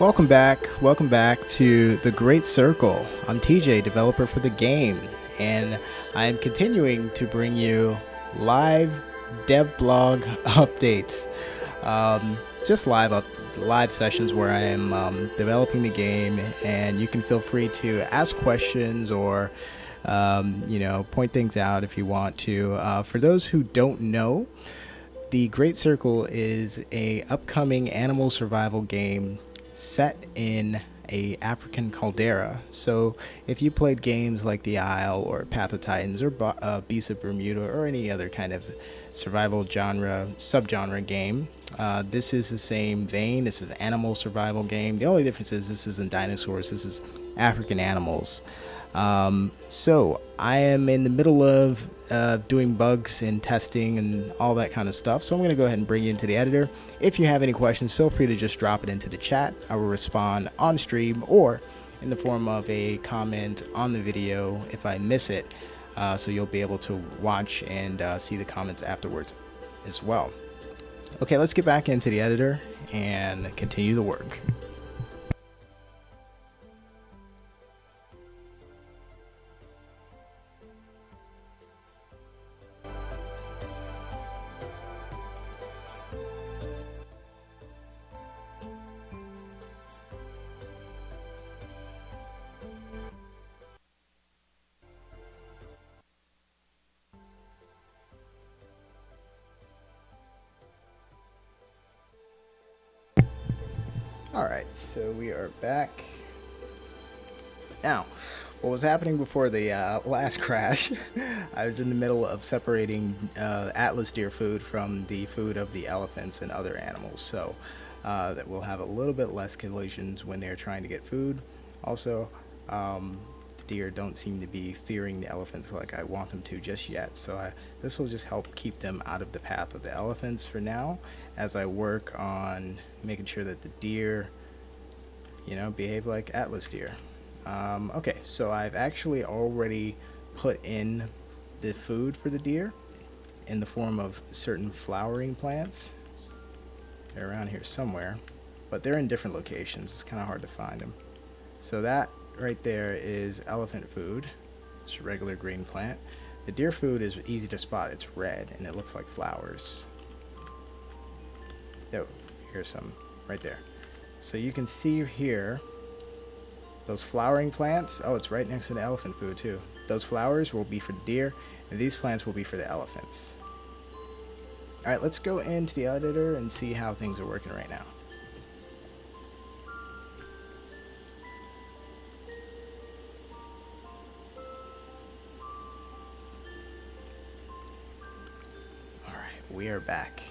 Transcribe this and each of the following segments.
Welcome back to The Great Circle. I'm TJ, developer for the game, and I'm continuing to bring you live dev blog updates. Just live sessions where I am developing the game, and you can feel free to ask questions or point things out if you want to. For those who don't know, the Great Circle is a upcoming animal survival game set in a African caldera. So if you played games like The Isle or Path of Titans or Beasts of Bermuda or any other kind of survival subgenre game, this is the same vein. This is an animal survival game. The only difference is this isn't dinosaurs. This is African animals. So I am in the middle of doing bugs and testing and all that kind of stuff. So I'm going to go ahead and bring you into the editor. If you have any questions, feel free to just drop it into the chat. I will respond on stream or in the form of a comment on the video if I miss it. So you'll be able to watch and see the comments afterwards as well. Okay, let's get back into the editor and continue the work. Alright, so we are back. Now, what was happening before the last crash, I was in the middle of separating Atlas deer food from the food of the elephants and other animals, so that we'll have a little bit less collisions when they're trying to get food. Also, the deer don't seem to be fearing the elephants like I want them to just yet, so this will just help keep them out of the path of the elephants for now, as I work on making sure that the deer, behave like Atlas deer. Okay, so I've actually already put in the food for the deer in the form of certain flowering plants. They're around here somewhere, but they're in different locations. It's kind of hard to find them. So that right there is elephant food. It's a regular green plant. The deer food is easy to spot. It's red and it looks like flowers. Oh, here's some right there. So you can see here those flowering plants. Oh, it's right next to the elephant food too. Those flowers will be for the deer and these plants will be for the elephants. Alright, let's go into the editor and see how things are working right now. Alright, we are back.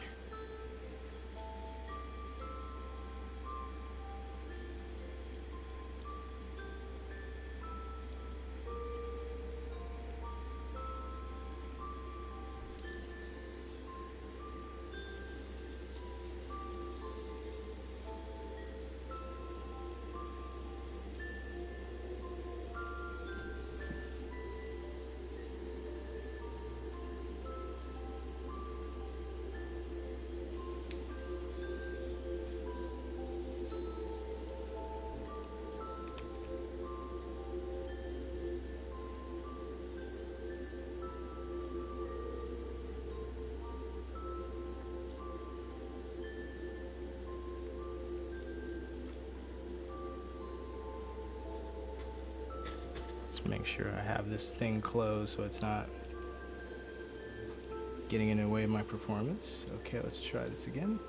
Let's make sure I have this thing closed so it's not getting in the way of my performance. Okay, let's try this again.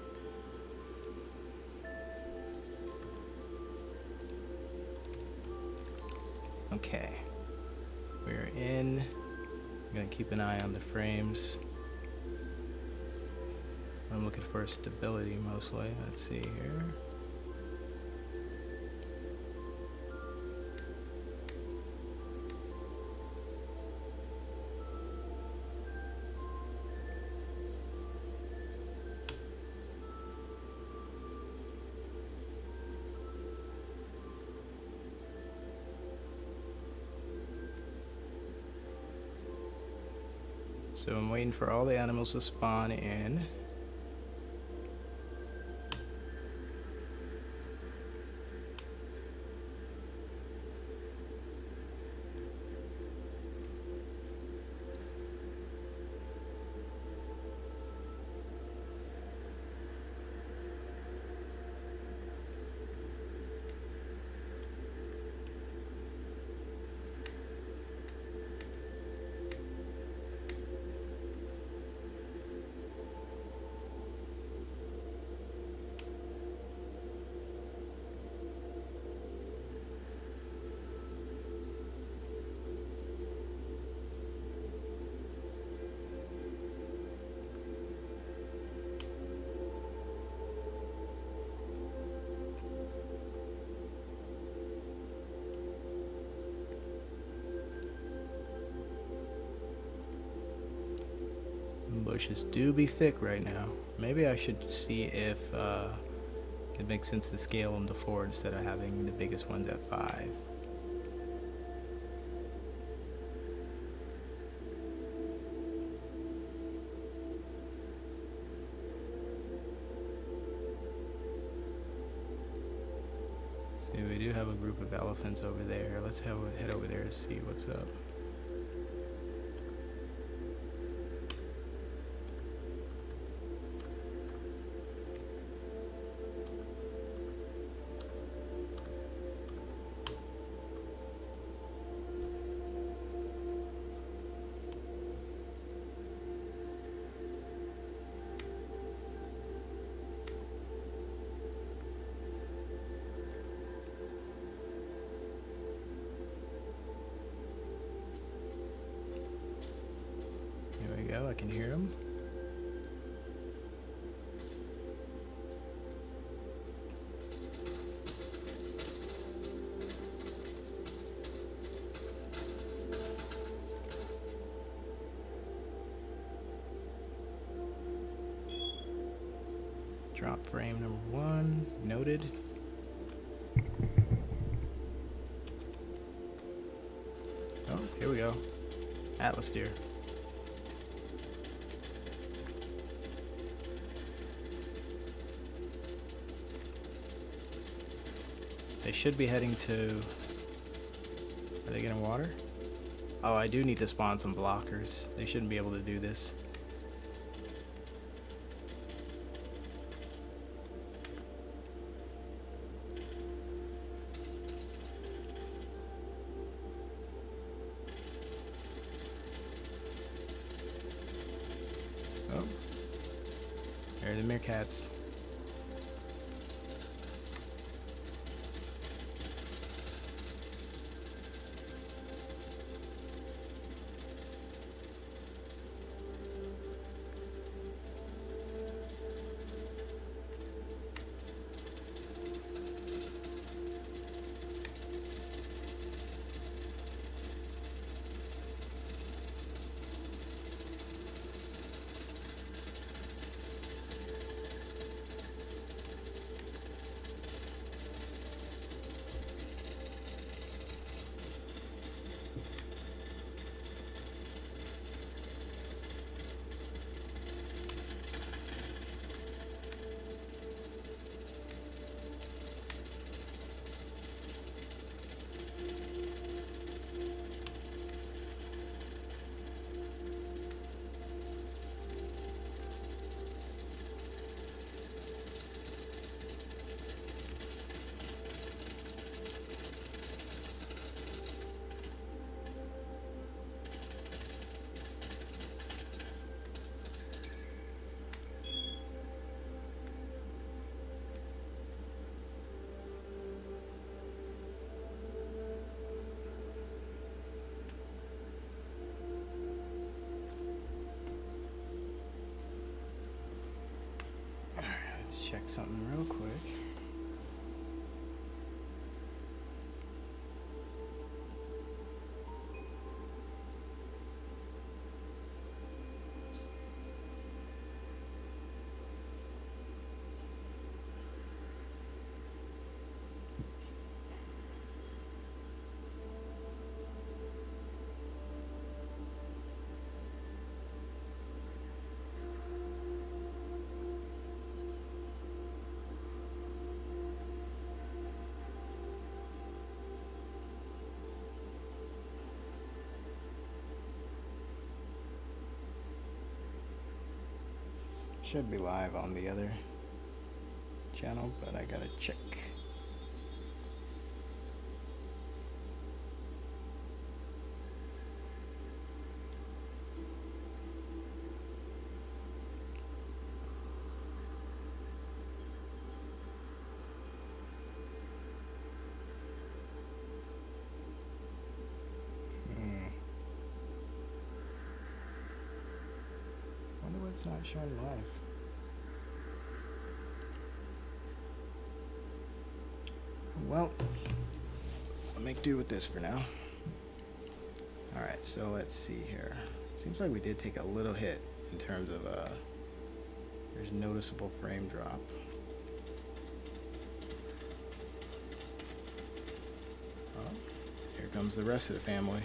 Okay, we're in. I'm gonna keep an eye on the frames. I'm looking for stability mostly. Let's see here. So I'm waiting for all the animals to spawn in. bushes do be thick right now. Maybe I should see if it makes sense to scale them to 4 instead of having the biggest ones at 5. See, we do have a group of elephants over there. Let's head over there to see what's up. Here we go, I can hear them. Drop frame number 1, noted. Oh, here we go. Atlas deer. They should be heading to... Are they getting water? Oh, I do need to spawn some blockers. They shouldn't be able to do this. Oh. There are the meerkats. Let's check something real quick. Should be live on the other channel, but I gotta check. Wonder why it's not showing live. Well, I'll make do with this for now. Alright, so let's see here. Seems like we did take a little hit in terms of there's noticeable frame drop. Oh, here comes the rest of the family.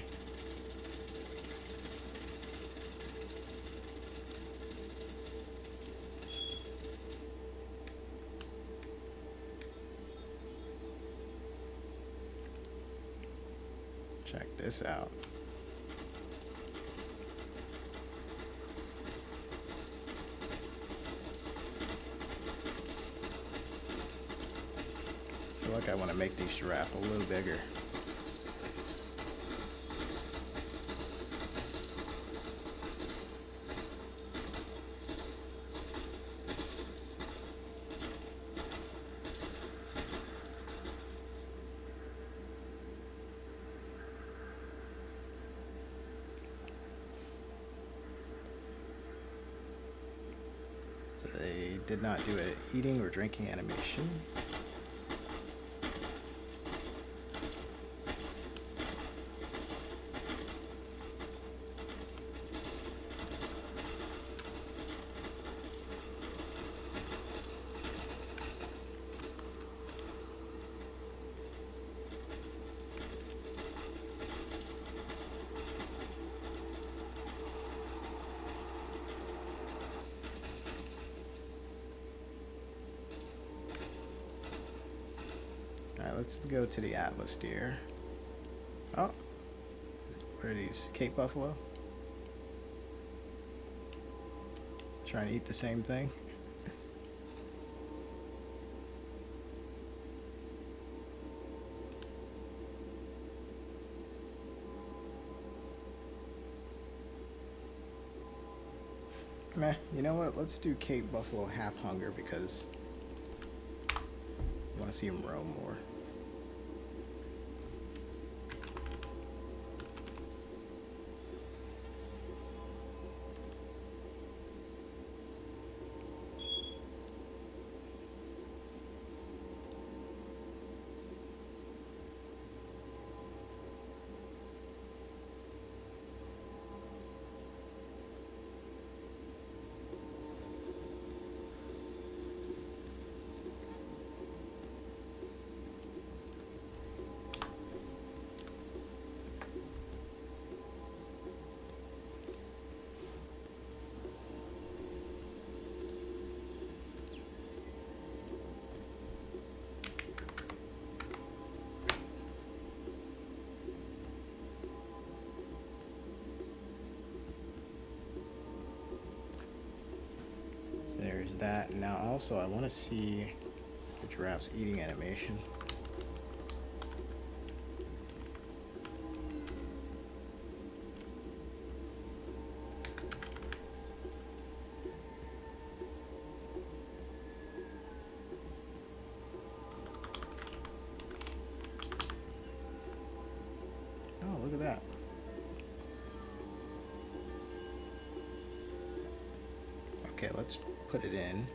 Check this out. I feel like I want to make these giraffe a little bigger. So they did not do an eating or drinking animation. Alright, let's go to the Atlas deer. Oh, what are these? Cape buffalo? Trying to eat the same thing? Meh, you know what? Let's do Cape buffalo half hunger because I want to see him roam more. There's that. Now also I want to see the giraffe's eating animation. Oh, look at that. Okay, let's put it in.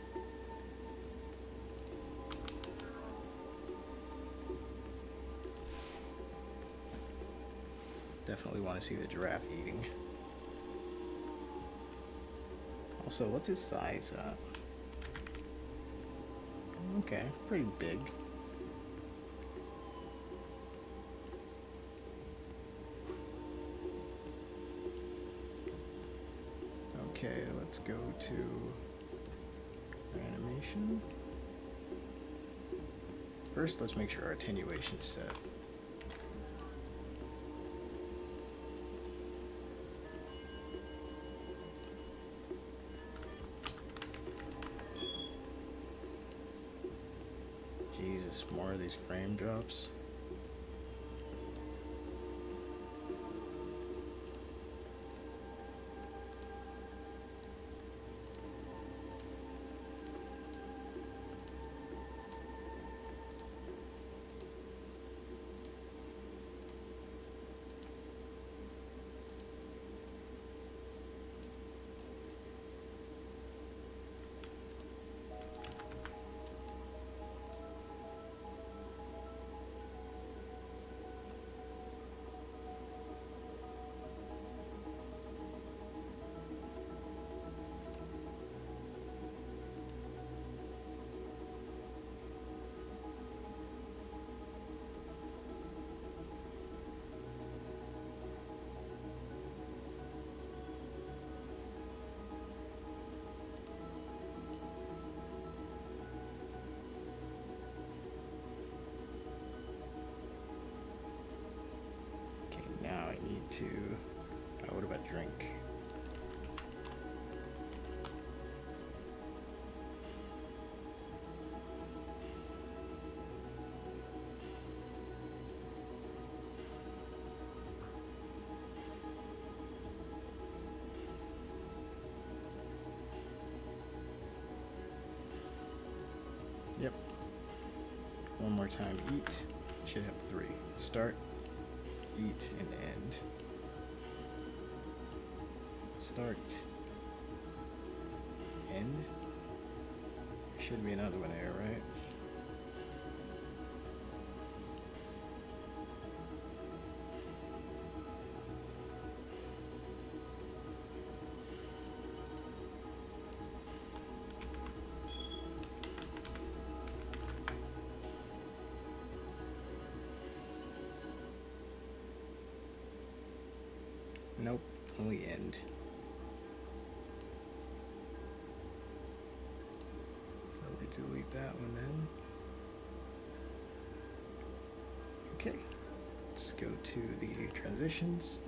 Definitely want to see the giraffe eating. Also, what's his size? Okay, pretty big. Okay, let's go to animation. First, let's make sure our attenuation's set. Jesus, more of these frame drops. to, what about drink? Yep. One more time, eat. Should have 3. Start, eat, and end. Start, end. Should be another one there, right? Nope, only end. So we delete that one then. Okay, let's go to the transitions.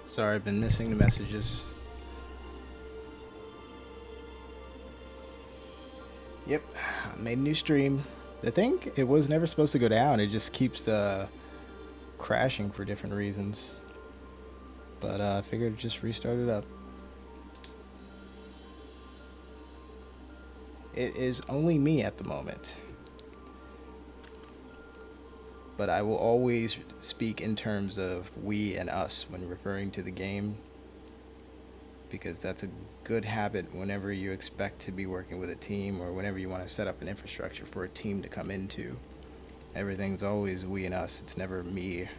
Sorry, I've been missing the messages. Yep, I made a new stream. I think it was never supposed to go down. It just keeps crashing for different reasons. But I figured just restart it up. It is only me at the moment. But I will always speak in terms of we and us when referring to the game, because that's a good habit whenever you expect to be working with a team or whenever you want to set up an infrastructure for a team to come into. Everything's always we and us. It's never me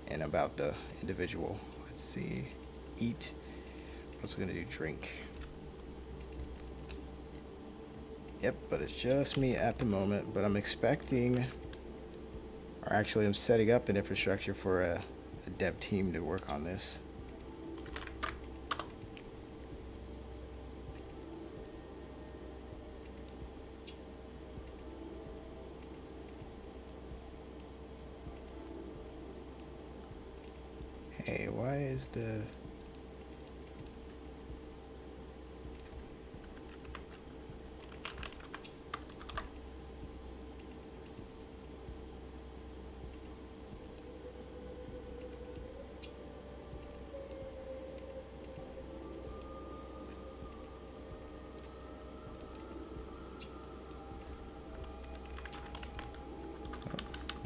and about the individual. Let's see. Eat. I'm also going to do drink. Yep, but it's just me at the moment. But I'm expecting, or actually I'm setting up an infrastructure for a dev team to work on this. Hey, why is the...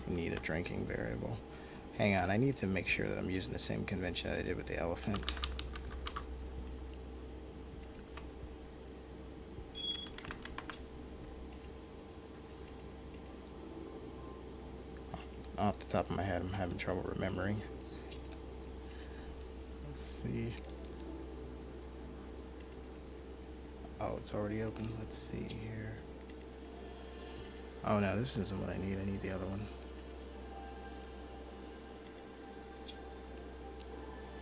need a drinking variable. Hang on, I need to make sure that I'm using the same convention that I did with the elephant. Off the top of my head, I'm having trouble remembering. Let's see. Oh, it's already open. Let's see here. Oh no, this isn't what I need. I need the other one.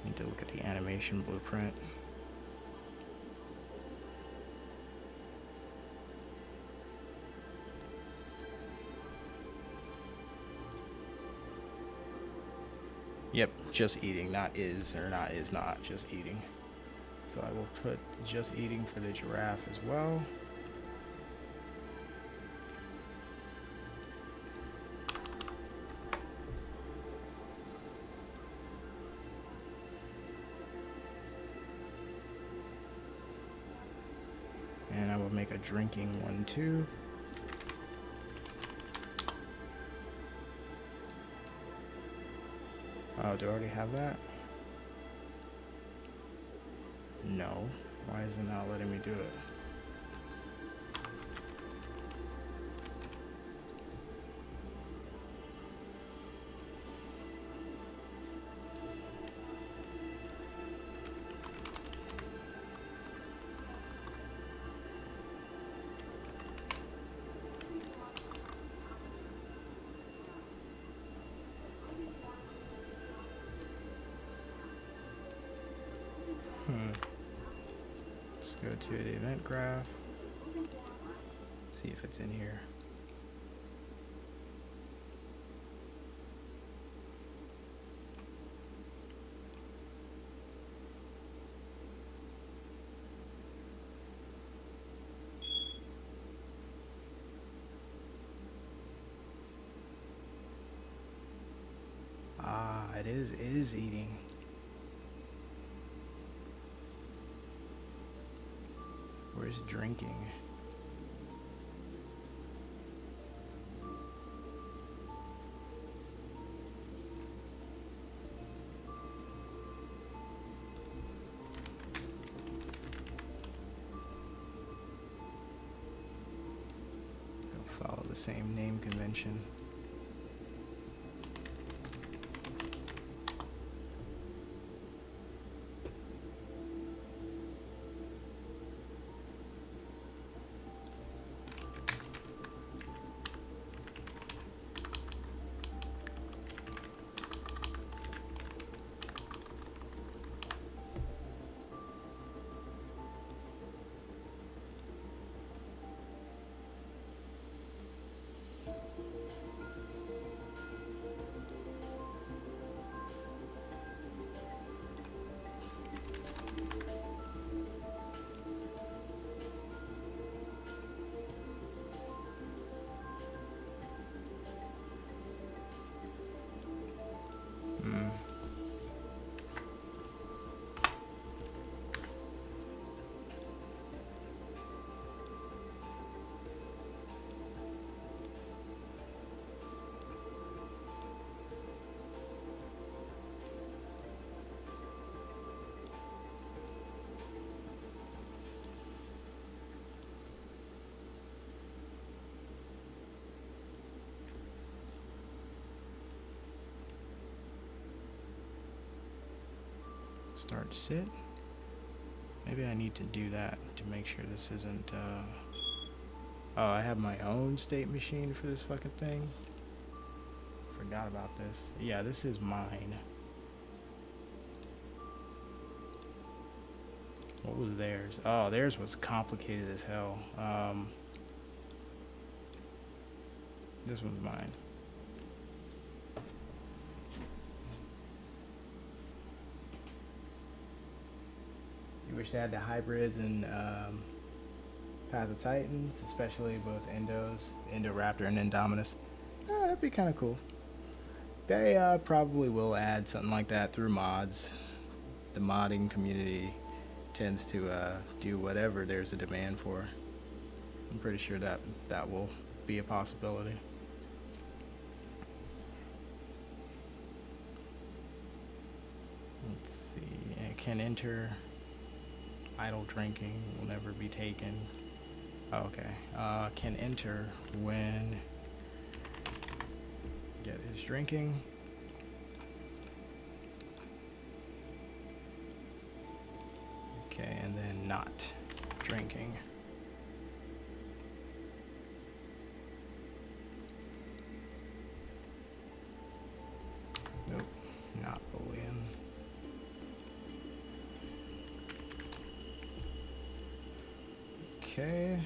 Need to look at the animation blueprint. Yep, just eating, not is or not is not, just eating. So I will put just eating for the giraffe as well. And I will make a drinking one too. Oh, do I already have that? No. Why is it not letting me do it? Let's go to the event graph. See if it's in here. Ah, it is eating. Where's drinking? Go follow the same name convention. Start sit. Maybe I need to do that to make sure this isn't, oh, I have my own state machine for this fucking thing. Forgot about this. Yeah, this is mine. What was theirs? Oh, theirs was complicated as hell. This one's mine. You wish they had the hybrids and Path of Titans, especially both Endos, Indoraptor and Indominus. That'd be kind of cool. They probably will add something like that through mods. The modding community tends to do whatever there's a demand for. I'm pretty sure that will be a possibility. Let's see. It can enter. Idle drinking will never be taken. Oh, okay. Can enter when get his drinking. Okay, and then not drinking. Nope, not Boolean. Okay.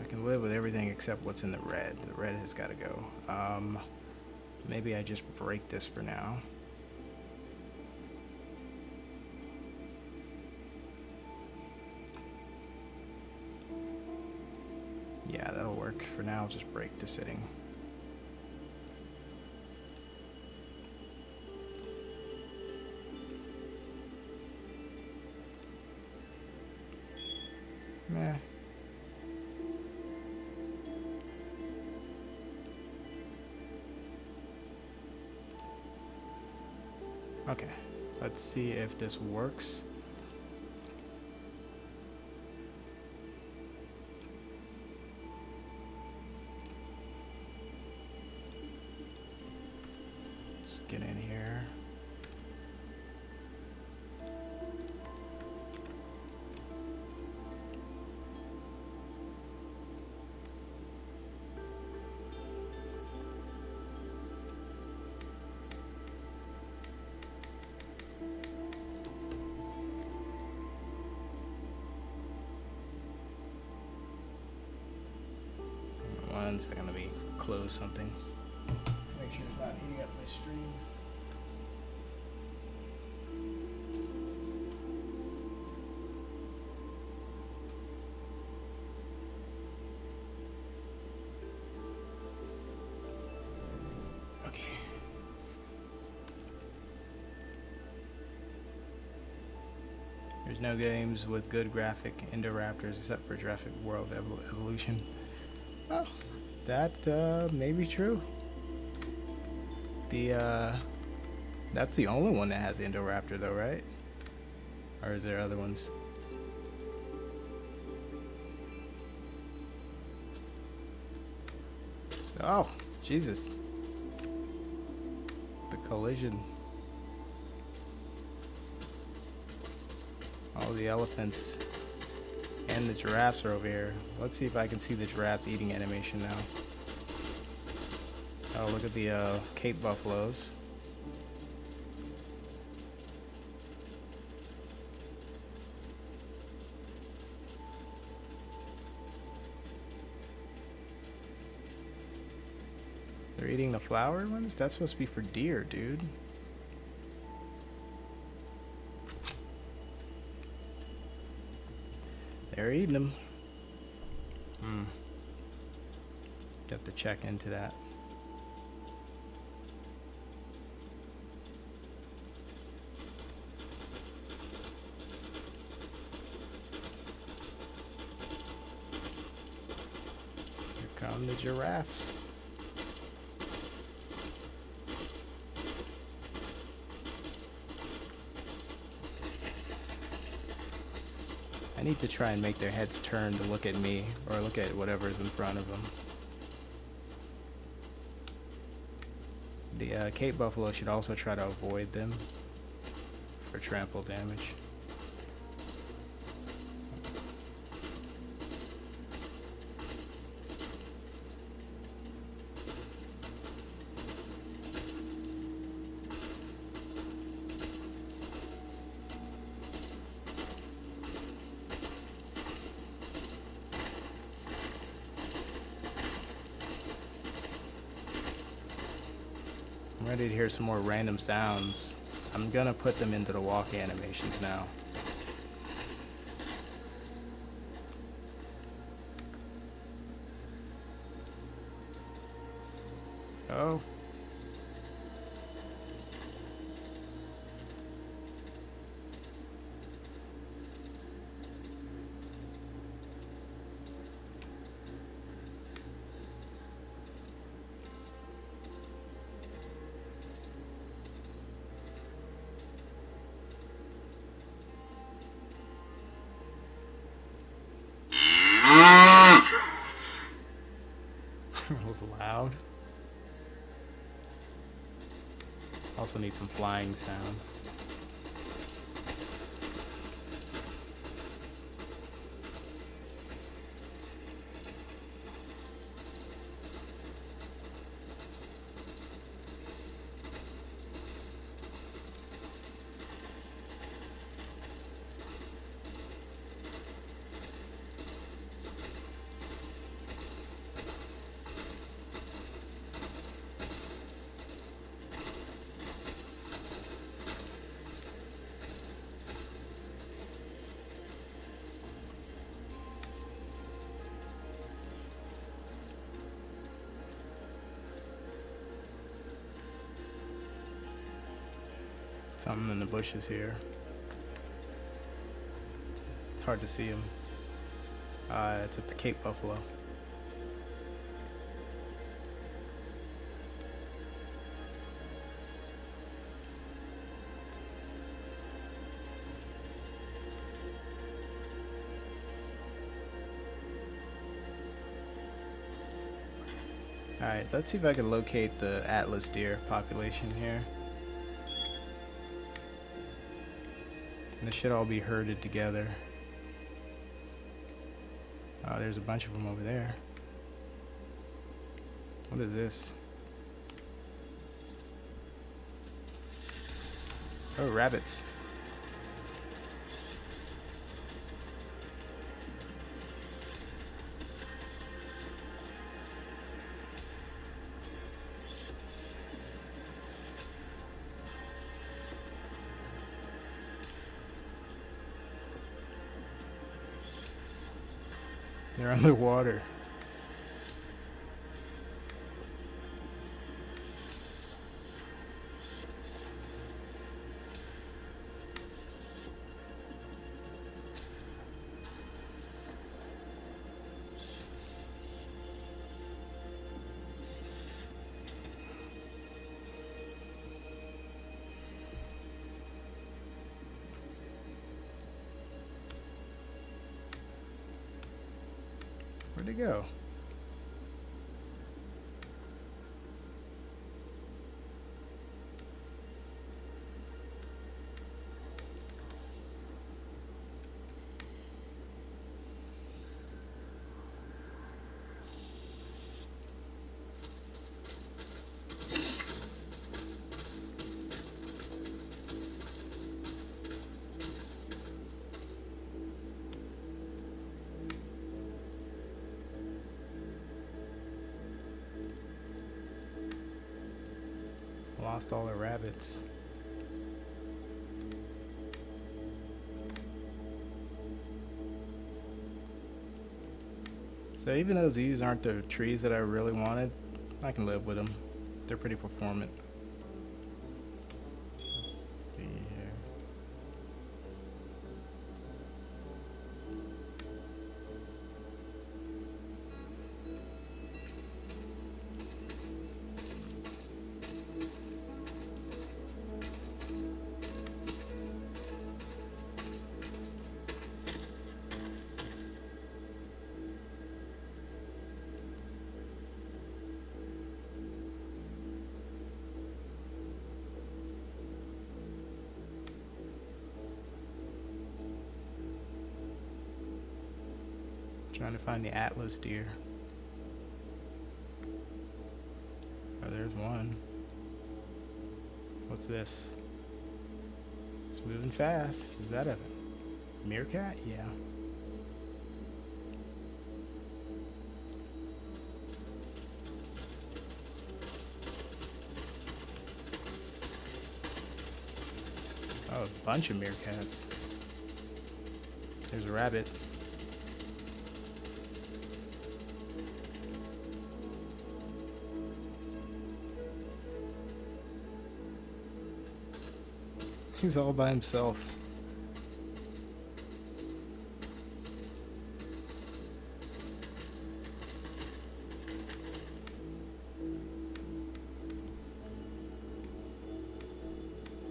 I can live with everything except what's in the red. The red has got to go. Maybe I just break this for now. Yeah, that'll work. For now, I'll just break the sitting. Meh. Okay, let's see if this works. Let's get in here. One second, let me close something. Make sure it's not eating up my stream. Okay. There's no games with good graphic Indoraptors except for Jurassic World Evolution. Oh, that may be true. That's the only one that has Indoraptor though, right? Or is there other ones? Oh, Jesus. The collision. All the elephants and the giraffes are over here. Let's see if I can see the giraffes eating animation now. Oh, look at the Cape buffaloes. They're eating the flower ones? That's supposed to be for deer, dude. They're eating them. Have to check into that. Here come the giraffes. I need to try and make their heads turn to look at me or look at whatever's in front of them. The Cape Buffalo should also try to avoid them for trample damage. I'm ready to hear some more random sounds. I'm gonna put them into the walk animations now. Oh. It was loud. Also need some flying sounds. Something in the bushes here. It's hard to see him. It's a Cape Buffalo. Alright, let's see if I can locate the Atlas deer population here. And they should all be herded together. Oh, there's a bunch of them over there. What is this? Oh, rabbits. They're underwater. Where'd it go? Lost all the rabbits. So even though these aren't the trees that I really wanted, I can live with them. They're pretty performant. Let's see here. Trying to find the Atlas deer. Oh, there's one. What's this? It's moving fast. Is that a meerkat? Yeah. Oh, a bunch of meerkats. There's a rabbit. He's all by himself.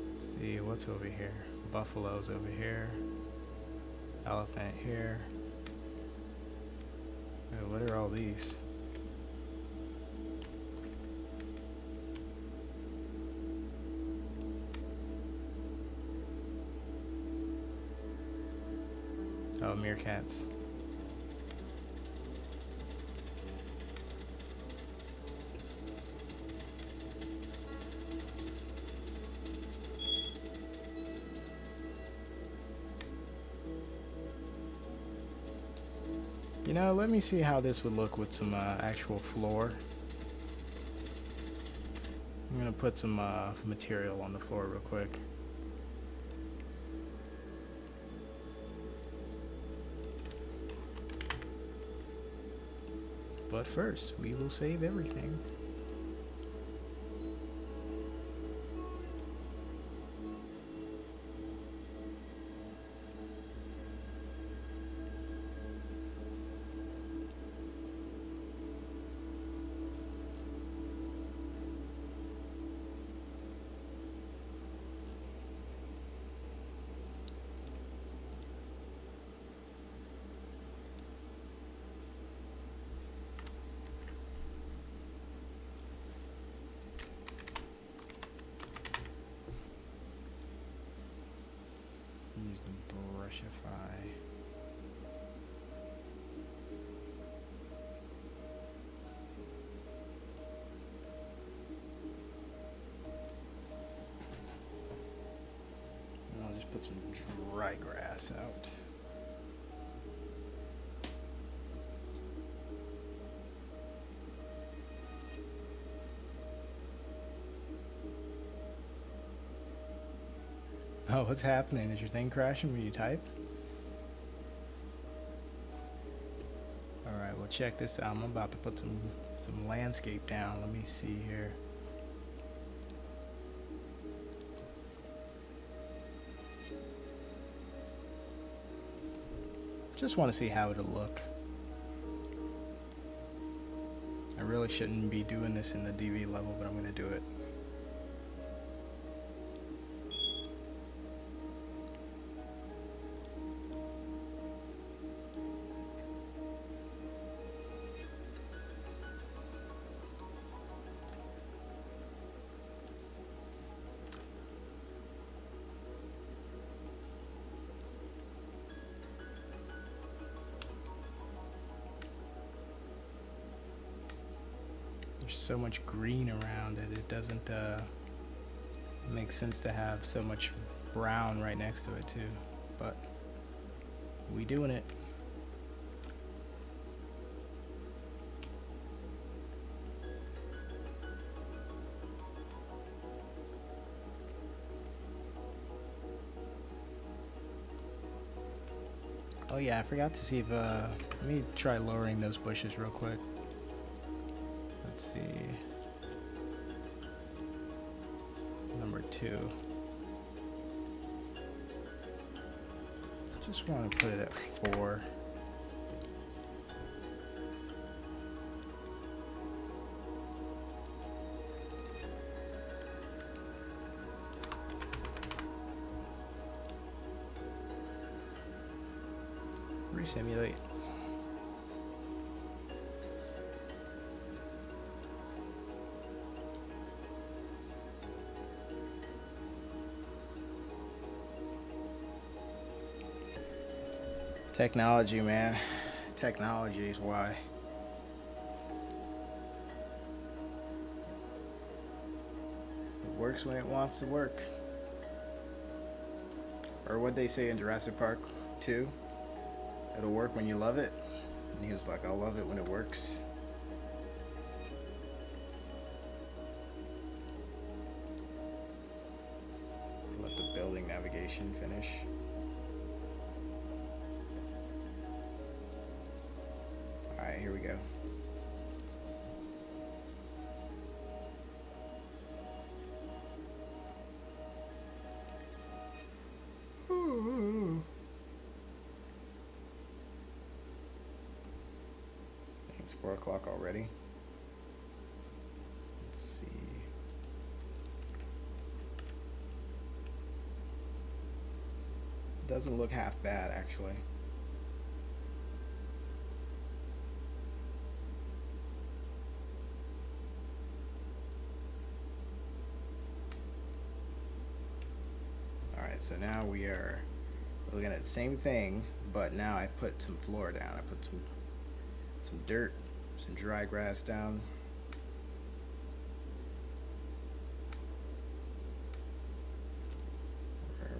Let's see, what's over here? Buffalo's over here. Elephant here. Oh, what are all these? Oh, meerkats. You know, let me see how this would look with some actual floor. I'm gonna put some material on the floor real quick. But first, we will save everything. Use the brushify. And I'll just put some dry grass out. Oh, what's happening? Is your thing crashing when you type? Alright, well check this out. I'm about to put some landscape down. Let me see here. Just want to see how it'll look. I really shouldn't be doing this in the DV level, but I'm going to do it. There's so much green around it, it doesn't make sense to have so much brown right next to it too, but we doing it. Oh yeah, I forgot to see if let me try lowering those bushes real quick. Let's see. Number 2. Just want to put it at 4. Resimulate. Technology, man. technology is why. It works when it wants to work. Or what they say in Jurassic Park 2, it'll work when you love it. And he was like, I'll love it when it works. Let's let the building navigation finish. Alright, here we go. It's 4 o'clock already. Let's see. Doesn't look half bad, actually. Alright, so now we are looking at the same thing, but now I put some floor down. I put some dirt, some dry grass down.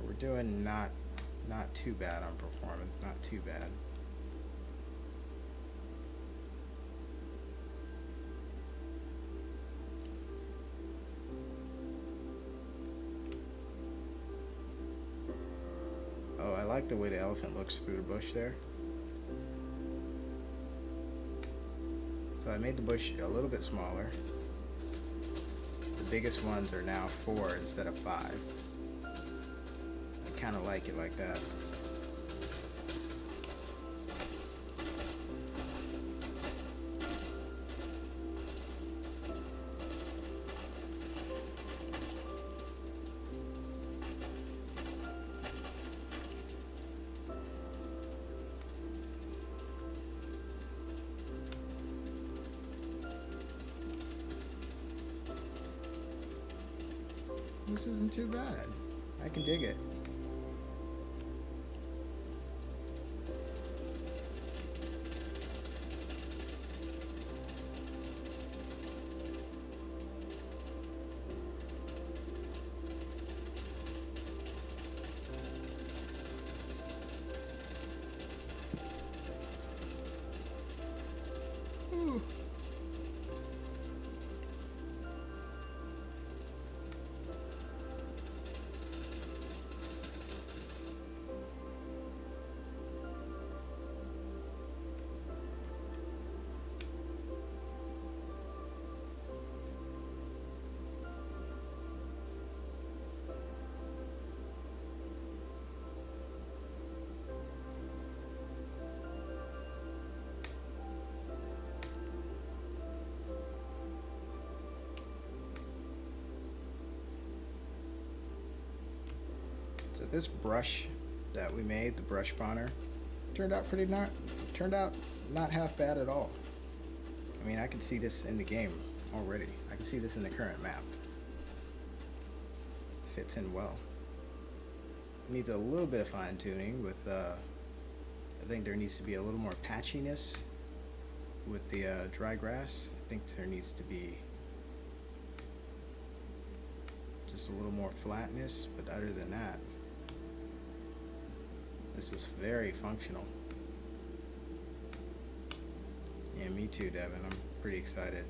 We're doing not too bad on performance, not too bad. Oh, I like the way the elephant looks through the bush there. So I made the bush a little bit smaller. The biggest ones are now 4 instead of 5. I kind of like it like that. This isn't too bad. I can dig it. Ooh. So this brush that we made, the brush spawner, turned out not half bad at all. I mean, I can see this in the game already. I can see this in the current map. Fits in well. It needs a little bit of fine tuning with I think there needs to be a little more patchiness with the dry grass. I think there needs to be just a little more flatness, but other than that, this is very functional. Yeah, me too, Devin. I'm pretty excited.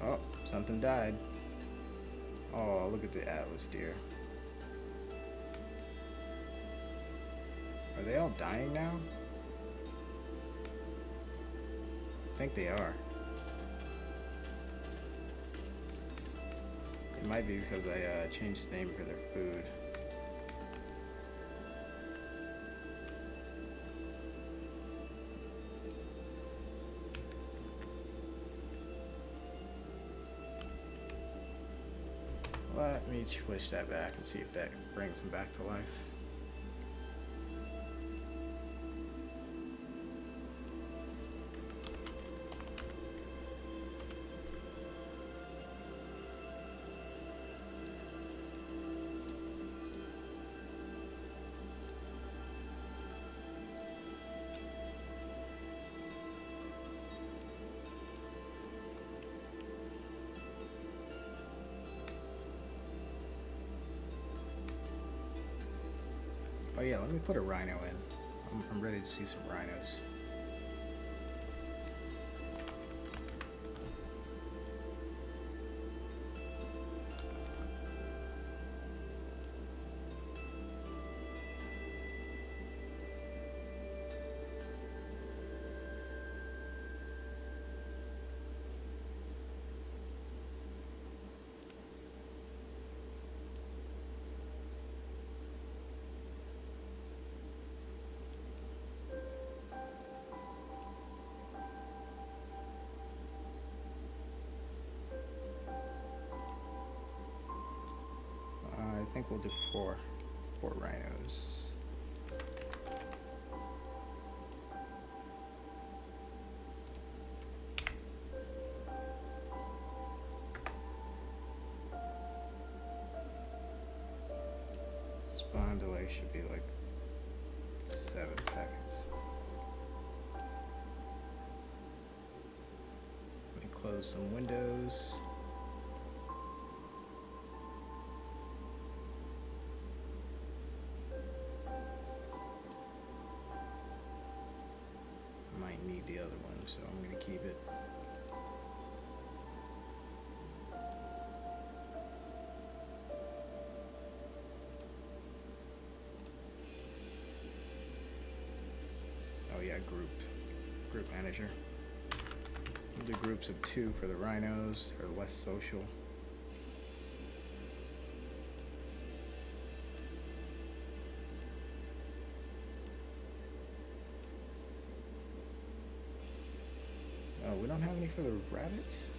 Oh, something died. Oh, look at the Atlas deer. Are they all dying now? I think they are. It might be because I changed the name for their food. let me switch that back and see if that brings him back to life. Oh yeah, let me put a rhino in. I'm ready to see some rhinos. I think we'll do four rhinos. Spawn delay should be like 7 seconds. Let me close some windows. Might need the other one, so I'm gonna keep it. Oh yeah, group manager. We'll do groups of 2 for the rhinos, or less social. Oh, we don't have any for the rabbits?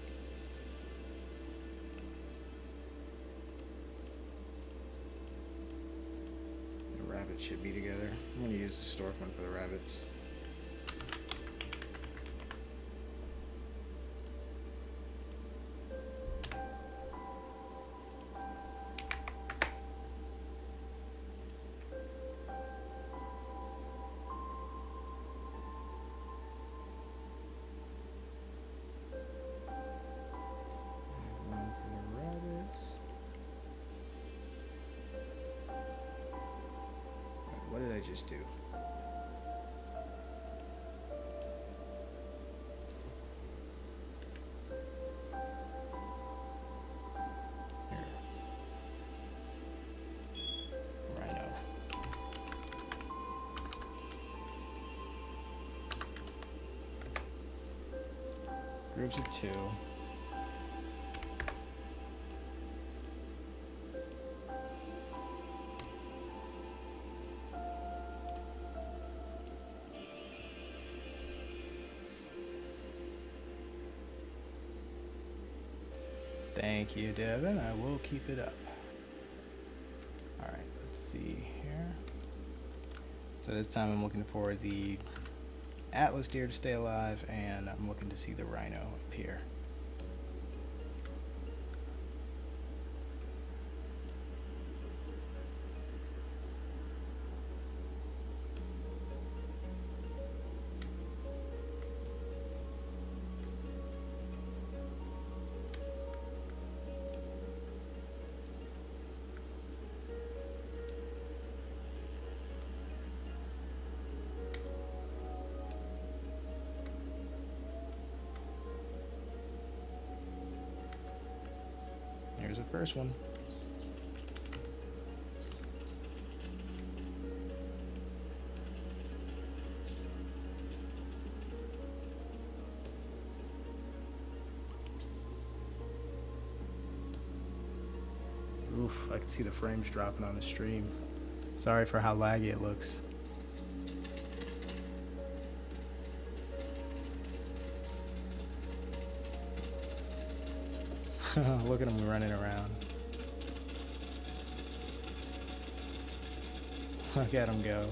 The rabbits should be together. I'm gonna use the stork one for the rabbits. What did I just do? Here. Rhino. Groups of 2. Thank you, Devin. I will keep it up. All right, let's see here. So this time I'm looking for the Atlas deer to stay alive, and I'm looking to see the rhino appear. Here's the first one. Oof, I can see the frames dropping on the stream. Sorry for how laggy it looks. Look at him running around. Look at him go.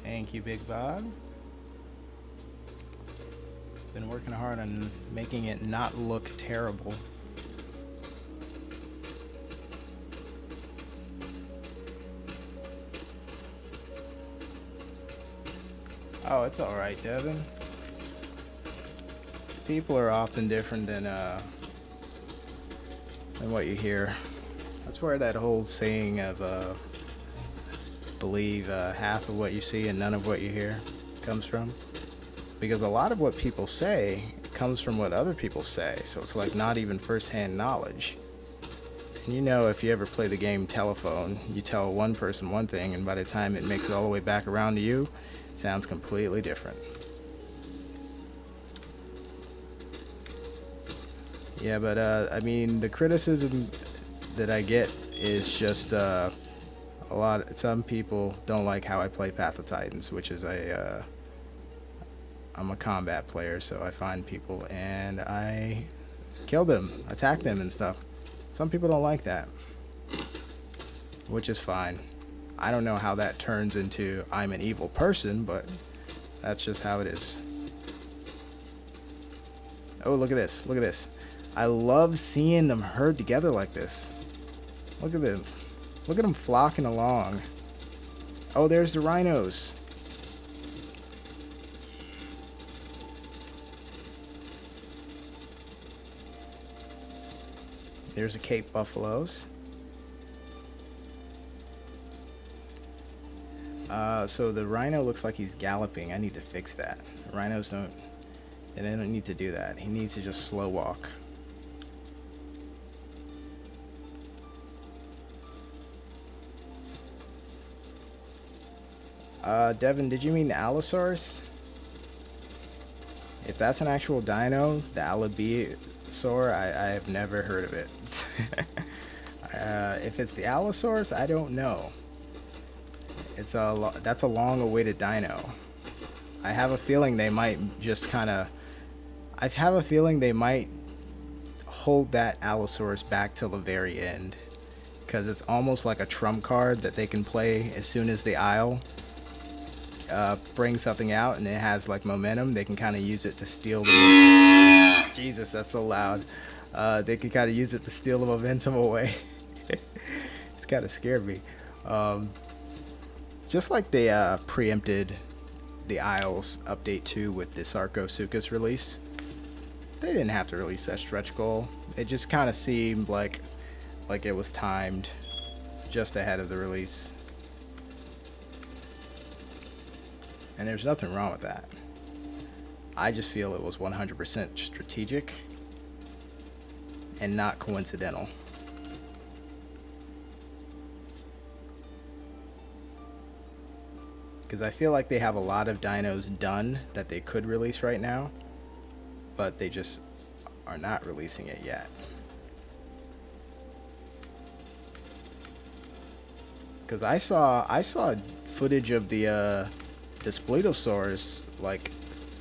Thank you, Big Bob. Been working hard on making it not look terrible. Oh, it's alright, Devin. People are often different than what you hear. That's where that whole saying of believe half of what you see and none of what you hear comes from. Because a lot of what people say comes from what other people say, so it's like not even first-hand knowledge. And you know, if you ever play the game Telephone, you tell one person one thing, and by the time it makes it all the way back around to you, it sounds completely different. Yeah, but I mean, the criticism that I get is just some people don't like how I play Path of Titans, which is I'm a combat player, so I find people and I kill them, attack them and stuff. Some people don't like that, which is fine. I don't know how that turns into I'm an evil person, but that's just how it is. Oh, look at this, look at this. I love seeing them herd together like this. Look at them. Look at them flocking along. Oh, there's the rhinos. There's the Cape buffaloes. So the rhino looks like he's galloping. I need to fix that. Rhinos don't need to do that. He needs to just slow walk. Devin, did you mean Allosaurus? If that's an actual dino, the Allosaur, I have never heard of it. If it's the Allosaurus, I don't know. That's a long-awaited dino. I have a feeling they might just kind of... I have a feeling they might hold that Allosaurus back till the very end. Because it's almost like a trump card that they can play as soon as the Isle bring something out and it has like momentum. They can kind of use it to steal the... Jesus, that's so loud. They can kind of use it to steal the momentum away. It's kind of scared me. Just like they preempted the Isles Update 2 with the Sarcosuchus release. They didn't have to release that stretch goal. It just kind of seemed like it was timed just ahead of the release. And there's nothing wrong with that. I just feel it was 100% strategic and not coincidental. Because I feel like they have a lot of dinos done that they could release right now, but they just are not releasing it yet. Because I saw footage of the Spletosaurus, like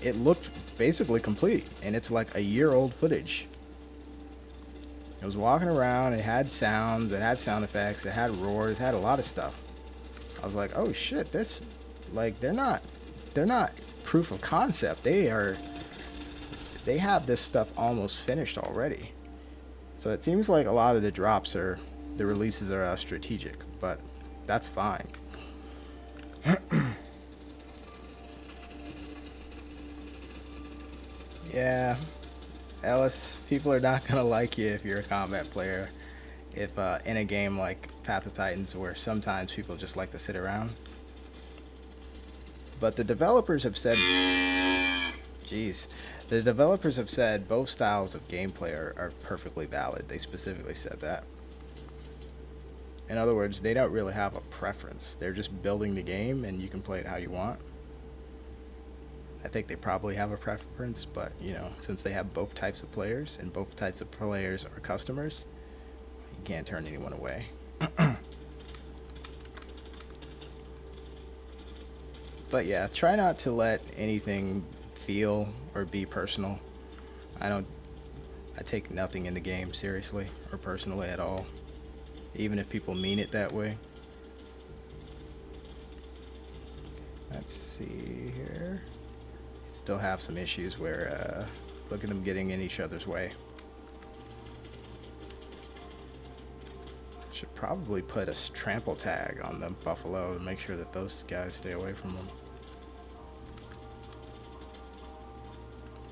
it looked basically complete, and it's like a year-old footage. It was walking around. It had sounds. It had sound effects. It had roars. It had a lot of stuff. I was like, oh shit, this, like, they're not proof of concept. They have this stuff almost finished already. So it seems like a lot of the releases are strategic, but that's fine. Yeah, Ellis, people are not gonna like you if you're a combat player. If in a game like Path of Titans, where sometimes people just like to sit around. But the developers have said, geez, the developers have said both styles of gameplay are perfectly valid. They specifically said that. In other words, they don't really have a preference. They're just building the game, and you can play it how you want. I think they probably have a preference, but you know, since they have both types of players and both types of players are customers, you can't turn anyone away. But yeah, try not to let anything feel or be personal. I don't I take nothing in the game seriously or personally at all, even if people mean it that way. Let's see here. Still have some issues where look at them getting in each other's way. Should probably put a trample tag on the buffalo to make sure that those guys stay away from them.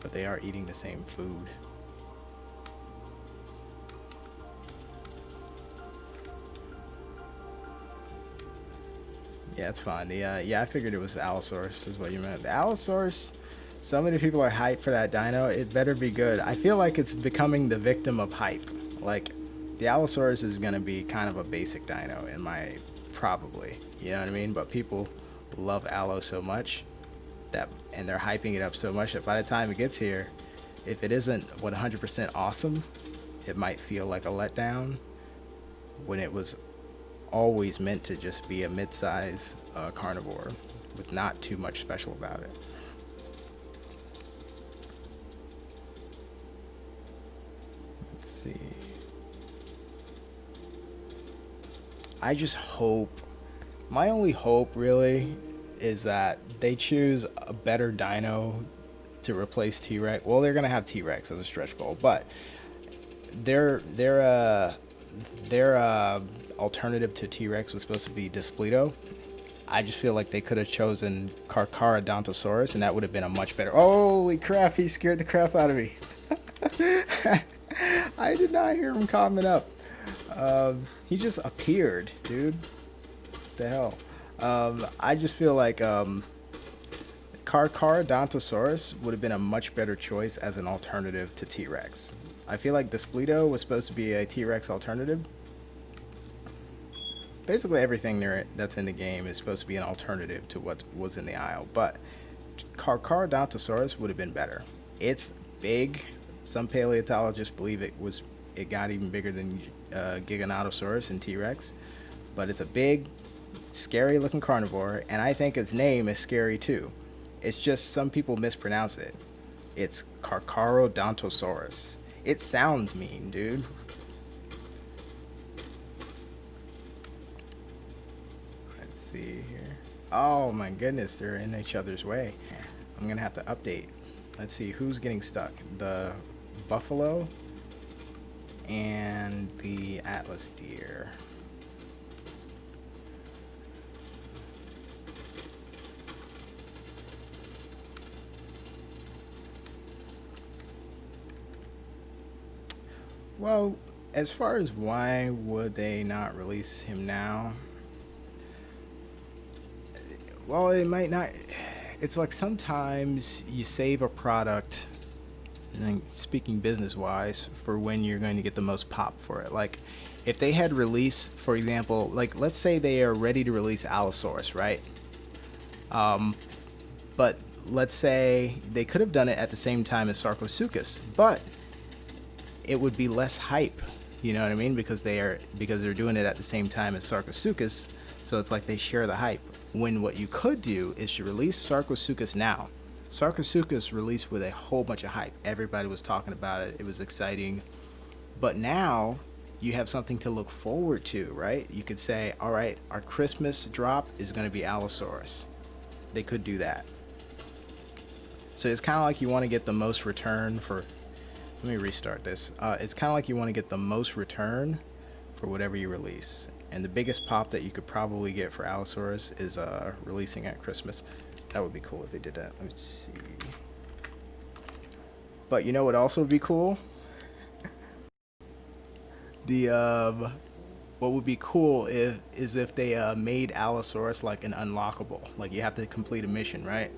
But they are eating the same food. Yeah, it's fine. Yeah, I figured it was Allosaurus is what you meant. The Allosaurus, so many people are hyped for that dino. It better be good. I feel like it's becoming the victim of hype. Like, the Allosaurus is going to be kind of a basic dino in my, probably, you know what I mean? But people love Allo so much that, and they're hyping it up so much that by the time it gets here, if it isn't 100% awesome, it might feel like a letdown when it was always meant to just be a mid-size carnivore with not too much special about it. Let's see. I just hope, my only hope really is that they choose a better dino to replace T-Rex. Well, they're gonna have T-Rex as a stretch goal, but their alternative to T-Rex was supposed to be Despleto. I just feel like they could have chosen Carcharodontosaurus, and that would have been a much better. Holy crap! He scared the crap out of me. I did not hear him comment up. He just appeared, dude. What the hell? I just feel like Carcharodontosaurus would have been a much better choice as an alternative to T-Rex. I feel like Despleto was supposed to be a T-Rex alternative. Basically everything that's in the game is supposed to be an alternative to what was in the aisle, but Carcharodontosaurus would have been better. It's big. Some paleontologists believe it got even bigger than Giganotosaurus and T-Rex, but it's a big, scary looking carnivore, and I think its name is scary too. It's just some people mispronounce it. It's Carcharodontosaurus. It sounds mean, dude. Let's see here. Oh my goodness, they're in each other's way. I'm gonna have to update. Let's see who's getting stuck. The buffalo and the Atlas deer. Well, as far as why would they not release him now? Well, it might not. It's like sometimes you save a product, and speaking business-wise, for when you're going to get the most pop for it. Like, if they had released, for example, like let's say they are ready to release Allosaurus, right? But let's say they could have done it at the same time as Sarcosuchus, but it would be less hype, you know what I mean? Because they're doing it at the same time as Sarcosuchus, so it's like they share the hype. When what you could do is you release Sarcosuchus now. Sarcosuchus released with a whole bunch of hype. Everybody was talking about it. It was exciting. But now you have something to look forward to, right? You could say, all right, our Christmas drop is going to be Allosaurus. They could do that. So it's kind of like you want to get the most return for. Let me restart this. It's kind of like you want to get the most return for whatever you release. And the biggest pop that you could probably get for Allosaurus is releasing at Christmas. That would be cool if they did that. Let's see. But you know what also would be cool? The what would be cool is if they made Allosaurus like an unlockable. Like you have to complete a mission, right?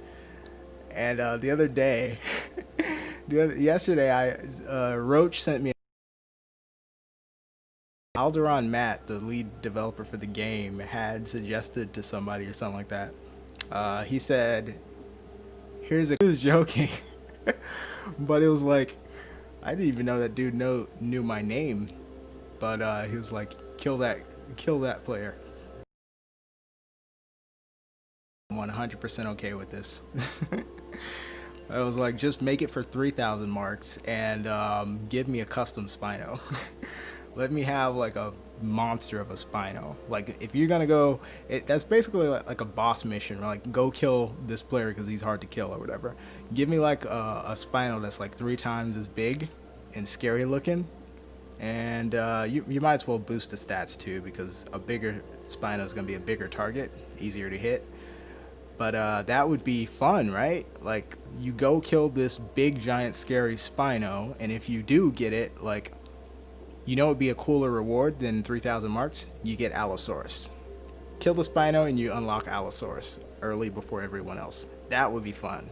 And the other day, yesterday, Roach sent me. Alderon Matt, the lead developer for the game, had suggested to somebody or something like that. He said, "Here's a." He was joking, but it was like, I didn't even know that dude knew my name. But he was like, kill that player. I'm 100% okay with this. I was like, just make it for 3,000 marks and give me a custom Spino. Let me have like a monster of a Spino. Like if you're gonna go, that's basically like a boss mission. Like go kill this player because he's hard to kill or whatever. Give me like a Spino that's like 3 times as big and scary looking. And you might as well boost the stats too, because a bigger Spino is going to be a bigger target, easier to hit. But that would be fun, right? Like, you go kill this big, giant, scary Spino, and if you do get it, like, you know it would be a cooler reward than 3,000 marks? You get Allosaurus. Kill the Spino and you unlock Allosaurus early before everyone else. That would be fun.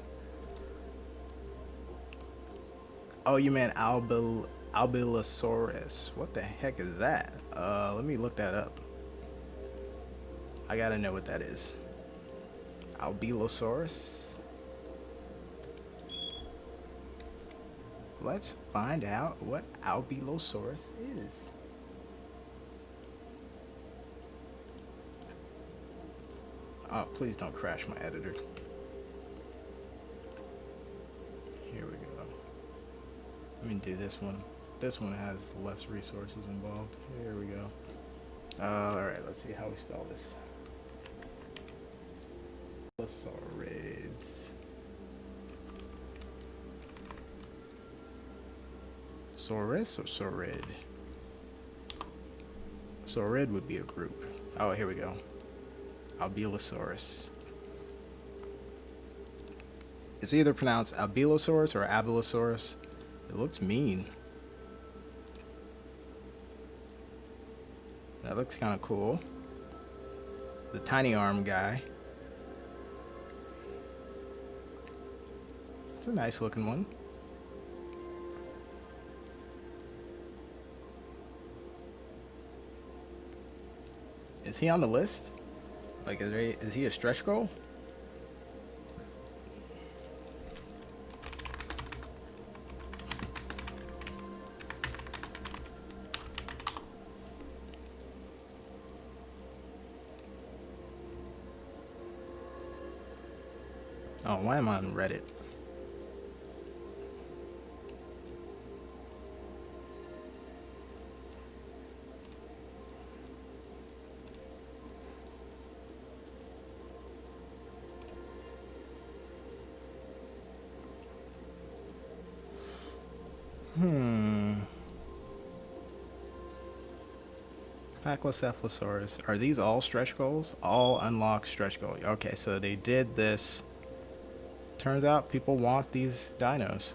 Oh, you meant Albilosaurus. What the heck is that? Let me look that up. I gotta know what that is. Albilosaurus? Let's find out what Albilosaurus is. Oh, please don't crash my editor. Here we go. Let me do this one. This one has less resources involved. Here we go. Alright, let's see how we spell this. Saurids. Saurus or Saurid? Saurid would be a group. Oh, here we go. Albilosaurus. It's either pronounced Albilosaurus or Abilosaurus. It looks mean. That looks kind of cool. The tiny arm guy. It's a nice looking one. Is he on the list? Like, is he a stretch goal? Oh, why am I on Reddit? Pachycephalosaurus. Are these all stretch goals? All unlocked stretch goals. Okay, so they did this. Turns out people want these dinos.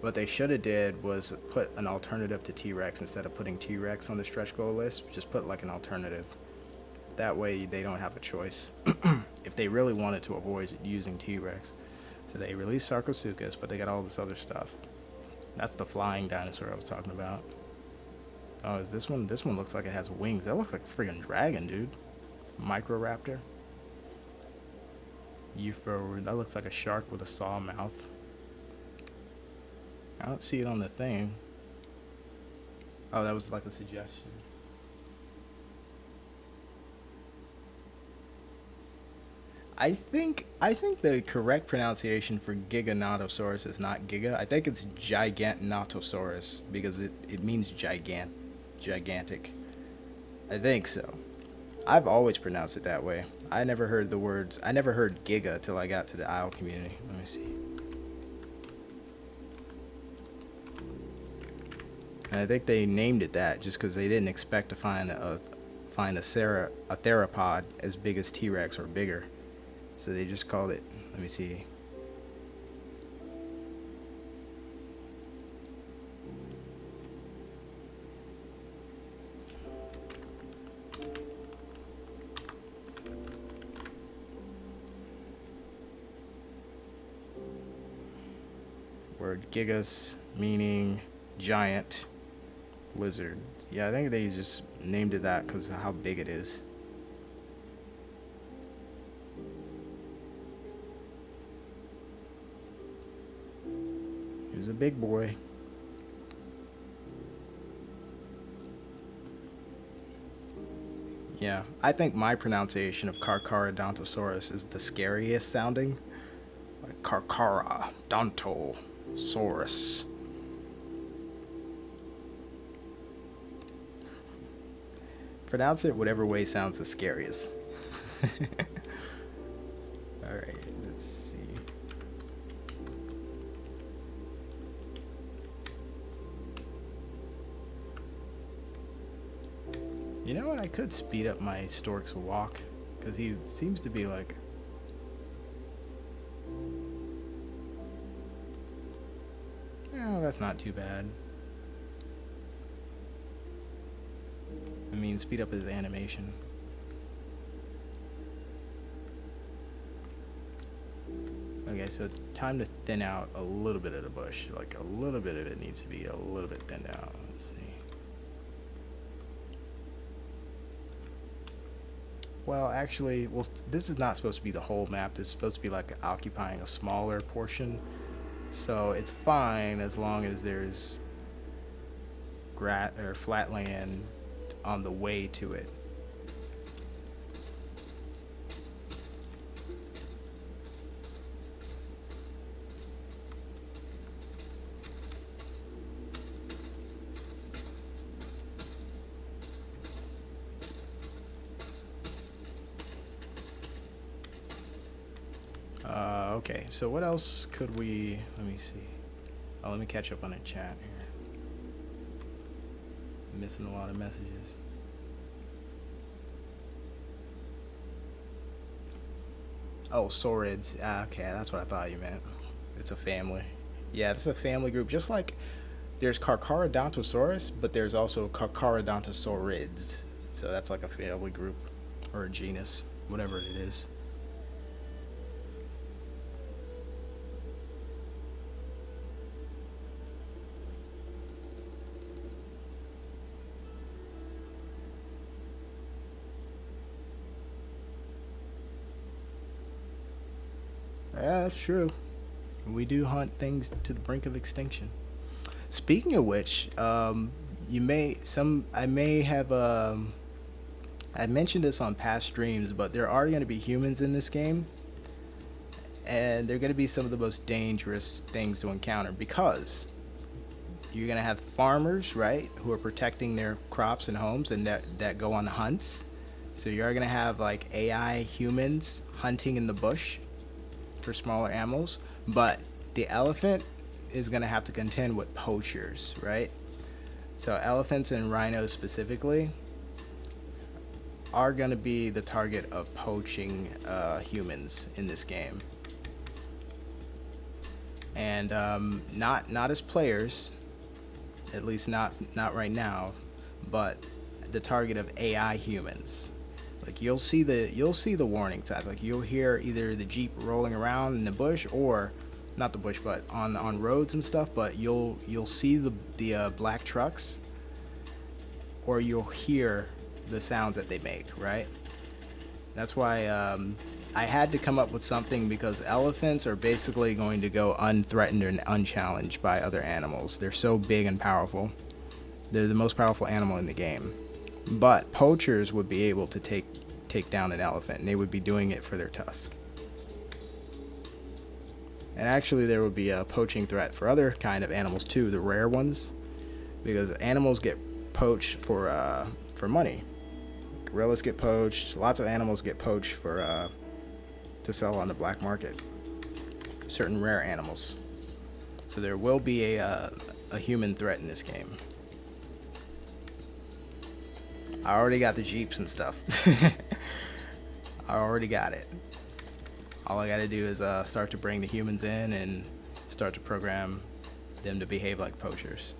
What they should have did was put an alternative to T-Rex instead of putting T-Rex on the stretch goal list. Just put like an alternative. That way they don't have a choice if they really wanted to avoid using T-Rex. So they released Sarcosuchus, but they got all this other stuff. That's the flying dinosaur I was talking about. Oh, is this one? This one looks like it has wings. That looks like a freaking dragon, dude. Microraptor. That looks like a shark with a saw mouth. I don't see it on the thing. Oh, that was like a suggestion. I think the correct pronunciation for Giganotosaurus is not Giga. I think it's Gigantnotosaurus because it means gigantic. I think so. I've always pronounced it that way. I never heard the words. I never heard Giga till I got to the Isle community. Let me see. And I think they named it that just because they didn't expect to find a theropod as big as T-Rex or bigger. So they just called it. Let me see. Word gigas meaning giant lizard. Yeah, I think they just named it that because of how big it is. He was a big boy. Yeah, I think my pronunciation of Carcharodontosaurus is the scariest sounding. Like Carcharodontosaurus. Pronounce it whatever way sounds the scariest. Alright, let's see. You know what? I could speed up my stork's walk because he seems to be like. Oh, that's not too bad. I mean, speed up his animation. Okay, so time to thin out a little bit of the bush. Like a little bit of it needs to be a little bit thinned out. Let's see. Well, actually, this is not supposed to be the whole map. This is supposed to be like occupying a smaller portion. So it's fine as long as there's flat land on the way to it. Okay, so what else could we, let me see. Oh, let me catch up on the chat here. I'm missing a lot of messages. Oh, saurids. Okay, that's what I thought you meant. It's a family. Yeah, it's a family group. Just like there's Carcharodontosaurus, but there's also Carcharodontosaurids. So that's like a family group or a genus, whatever it is. Yeah, that's true. We do hunt things to the brink of extinction. Speaking of which, I may have I mentioned this on past streams, but there are going to be humans in this game, and they're going to be some of the most dangerous things to encounter because you're going to have farmers, right, who are protecting their crops and homes, and that go on hunts. So you're going to have like AI humans hunting in the bush for smaller animals, but the elephant is going to have to contend with poachers, right? So elephants and rhinos specifically are going to be the target of poaching humans in this game, and not as players, at least not right now, but the target of AI humans. Like you'll see the warning signs. Like you'll hear either the Jeep rolling around in the bush, or not the bush, but on roads and stuff. But you'll see the black trucks, or you'll hear the sounds that they make. Right. That's why I had to come up with something, because elephants are basically going to go unthreatened and unchallenged by other animals. They're so big and powerful. They're the most powerful animal in the game. But poachers would be able to take down an elephant, and they would be doing it for their tusk. And actually, there will be a poaching threat for other kind of animals too, the rare ones, because animals get poached for money. Gorillas get poached. Lots of animals get poached for to sell on the black market. Certain rare animals. So there will be a human threat in this game. I already got the jeeps and stuff. I already got it. All I gotta do is start to bring the humans in and start to program them to behave like poachers.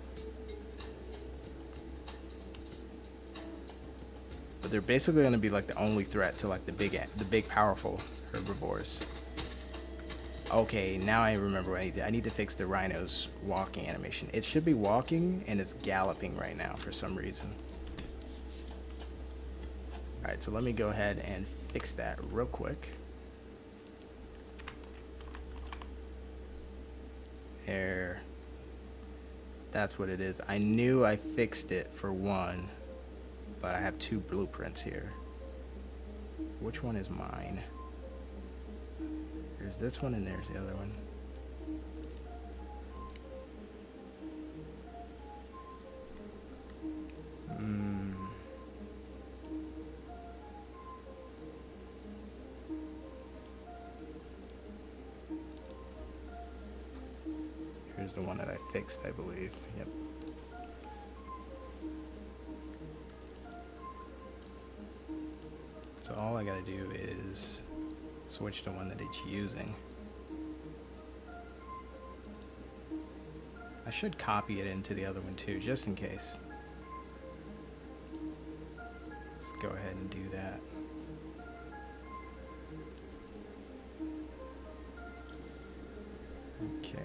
But they're basically gonna be like the only threat to like the big powerful herbivores. Okay, now I remember what I need to. I need to fix the rhino's walking animation. It should be walking and it's galloping right now for some reason. Alright, so let me go ahead and fix that real quick. There. That's what it is. I knew I fixed it for one, but I have two blueprints here. Which one is mine? There's this one and there's the other one. Here's the one that I fixed, I believe. Yep. So all I gotta do is switch to one that it's using. I should copy it into the other one too, just in case. Let's go ahead and do that. Okay.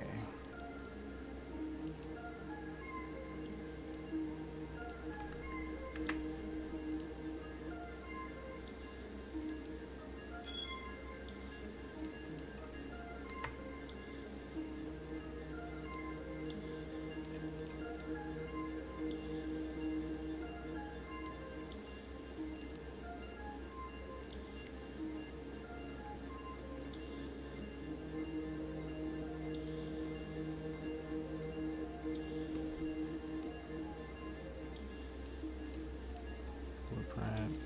Blueprint.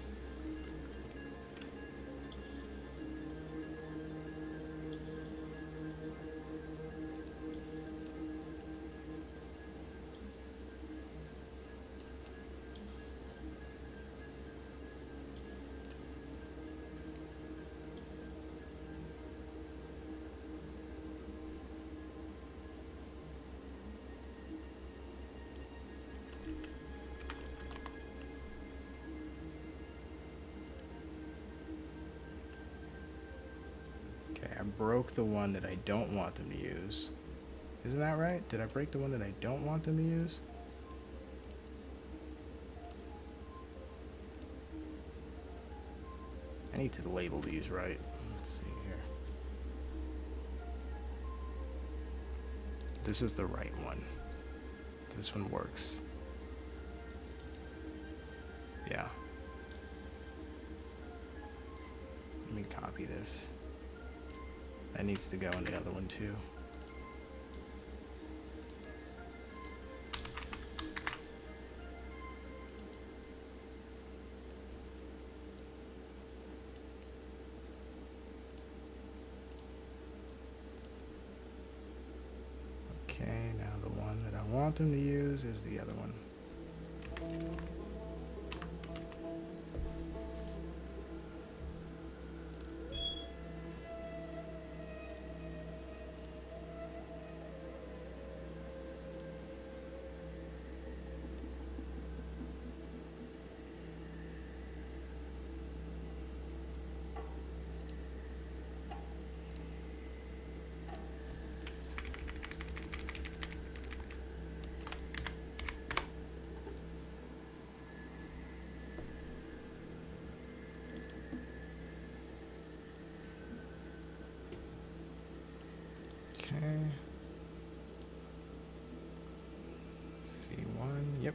Okay, I broke the one that I don't want them to use. Isn't that right? Did I break the one that I don't want them to use? I need to label these right. Let's see here. This is the right one. This one works. Yeah. Let me copy this. That needs to go in the other one too. Okay, now the one that I want them to use is the other one. Okay. V1, yep.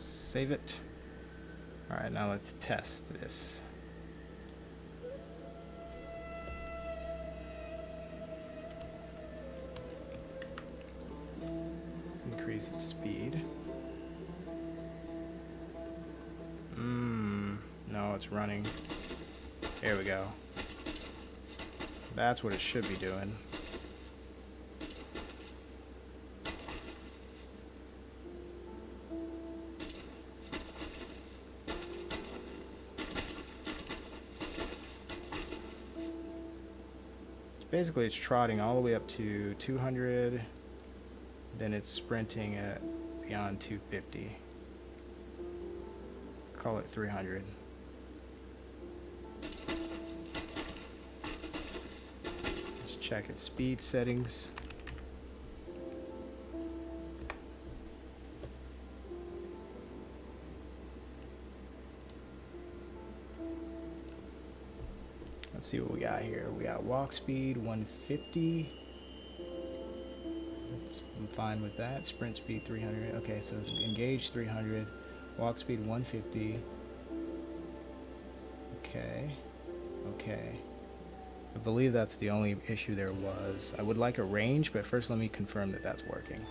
Save it. Alright, now let's test this. Let's increase its speed. No, it's running. Here we go. That's what it should be doing. Basically, it's trotting all the way up to 200, then it's sprinting at beyond 250. Call it 300. Let's check its speed settings. Let's see what we got here. We got walk speed 150. I'm fine with that. Sprint speed 300. Okay, so engage 300. Walk speed 150. Okay. Okay. I believe that's the only issue there was. I would like a range, but first let me confirm that that's working.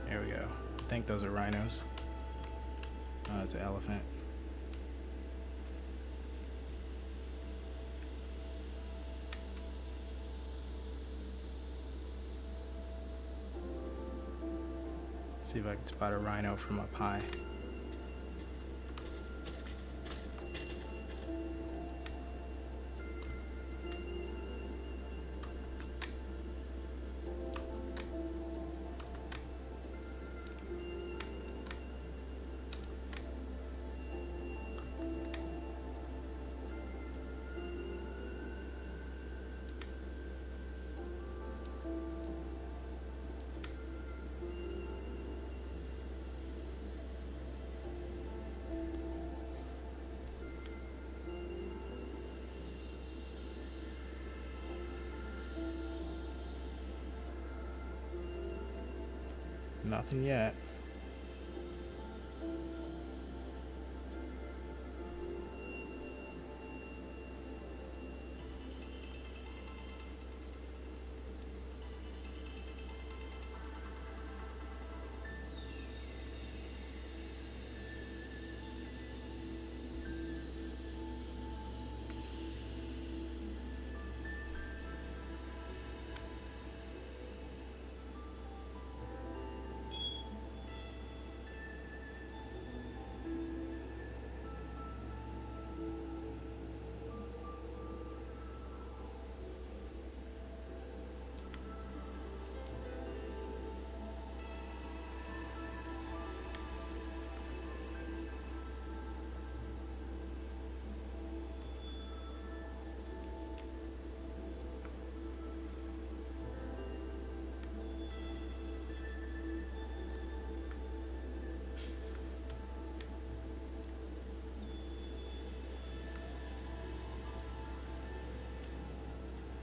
There we go. I think those are rhinos. Oh, it's an elephant. See if I can spot a rhino from up high. Nothing yet.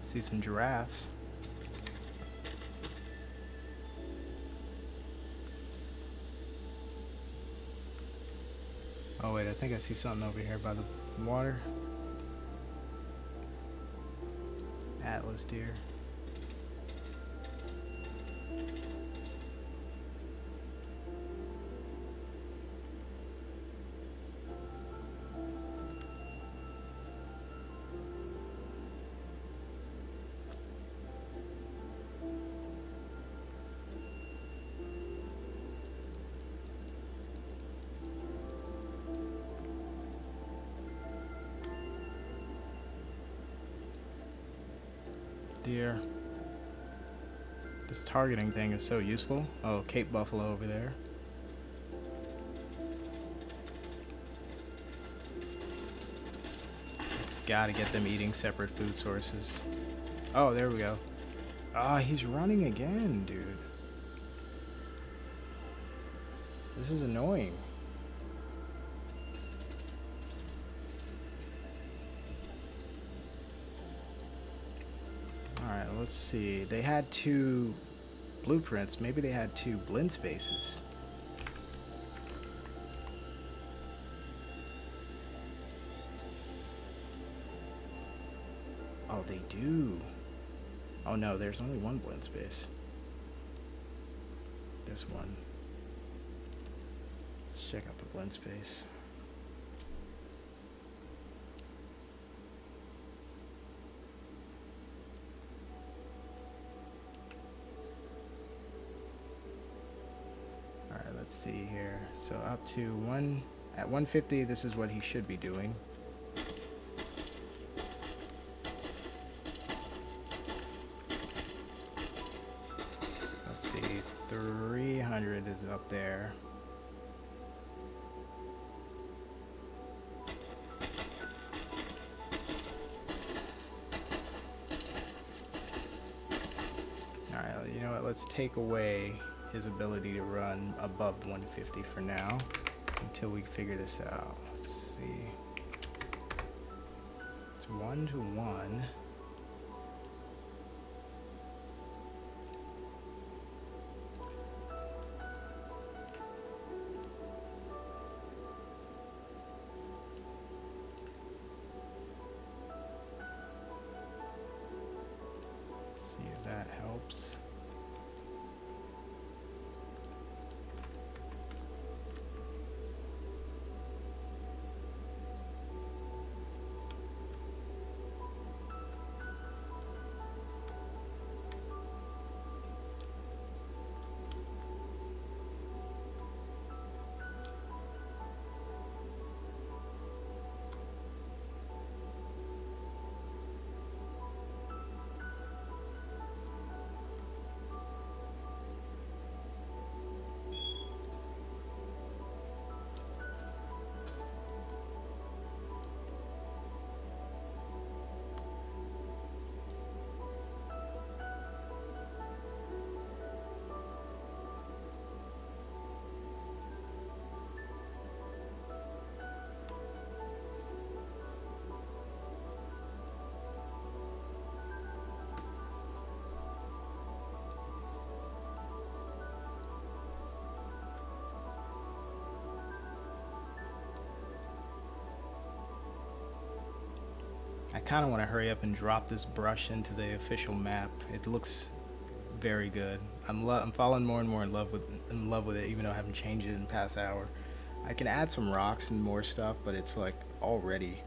See some giraffes. Oh wait, I think I see something over here by the water. Atlas deer. Deer. This targeting thing is so useful. Oh, Cape buffalo over there. Gotta get them eating separate food sources. Oh, there we go. Ah, he's running again, dude. This is annoying. let's see. They had 2 blueprints. Maybe they had 2 blend spaces. Oh, they do. Oh no, there's only 1 blend space. This one. Let's check out the blend space. Alright, let's see here. So up to at 150, this is what he should be doing. Let's see, 300 is up there. Alright, you know what, let's take away his ability to run above 150 for now until we figure this out. Let's see. It's 1 to 1. See if that helps. I kind of want to hurry up and drop this brush into the official map. It looks very good. I'm falling more and more in love with it, even though I haven't changed it in the past hour. I can add some rocks and more stuff, but it's like already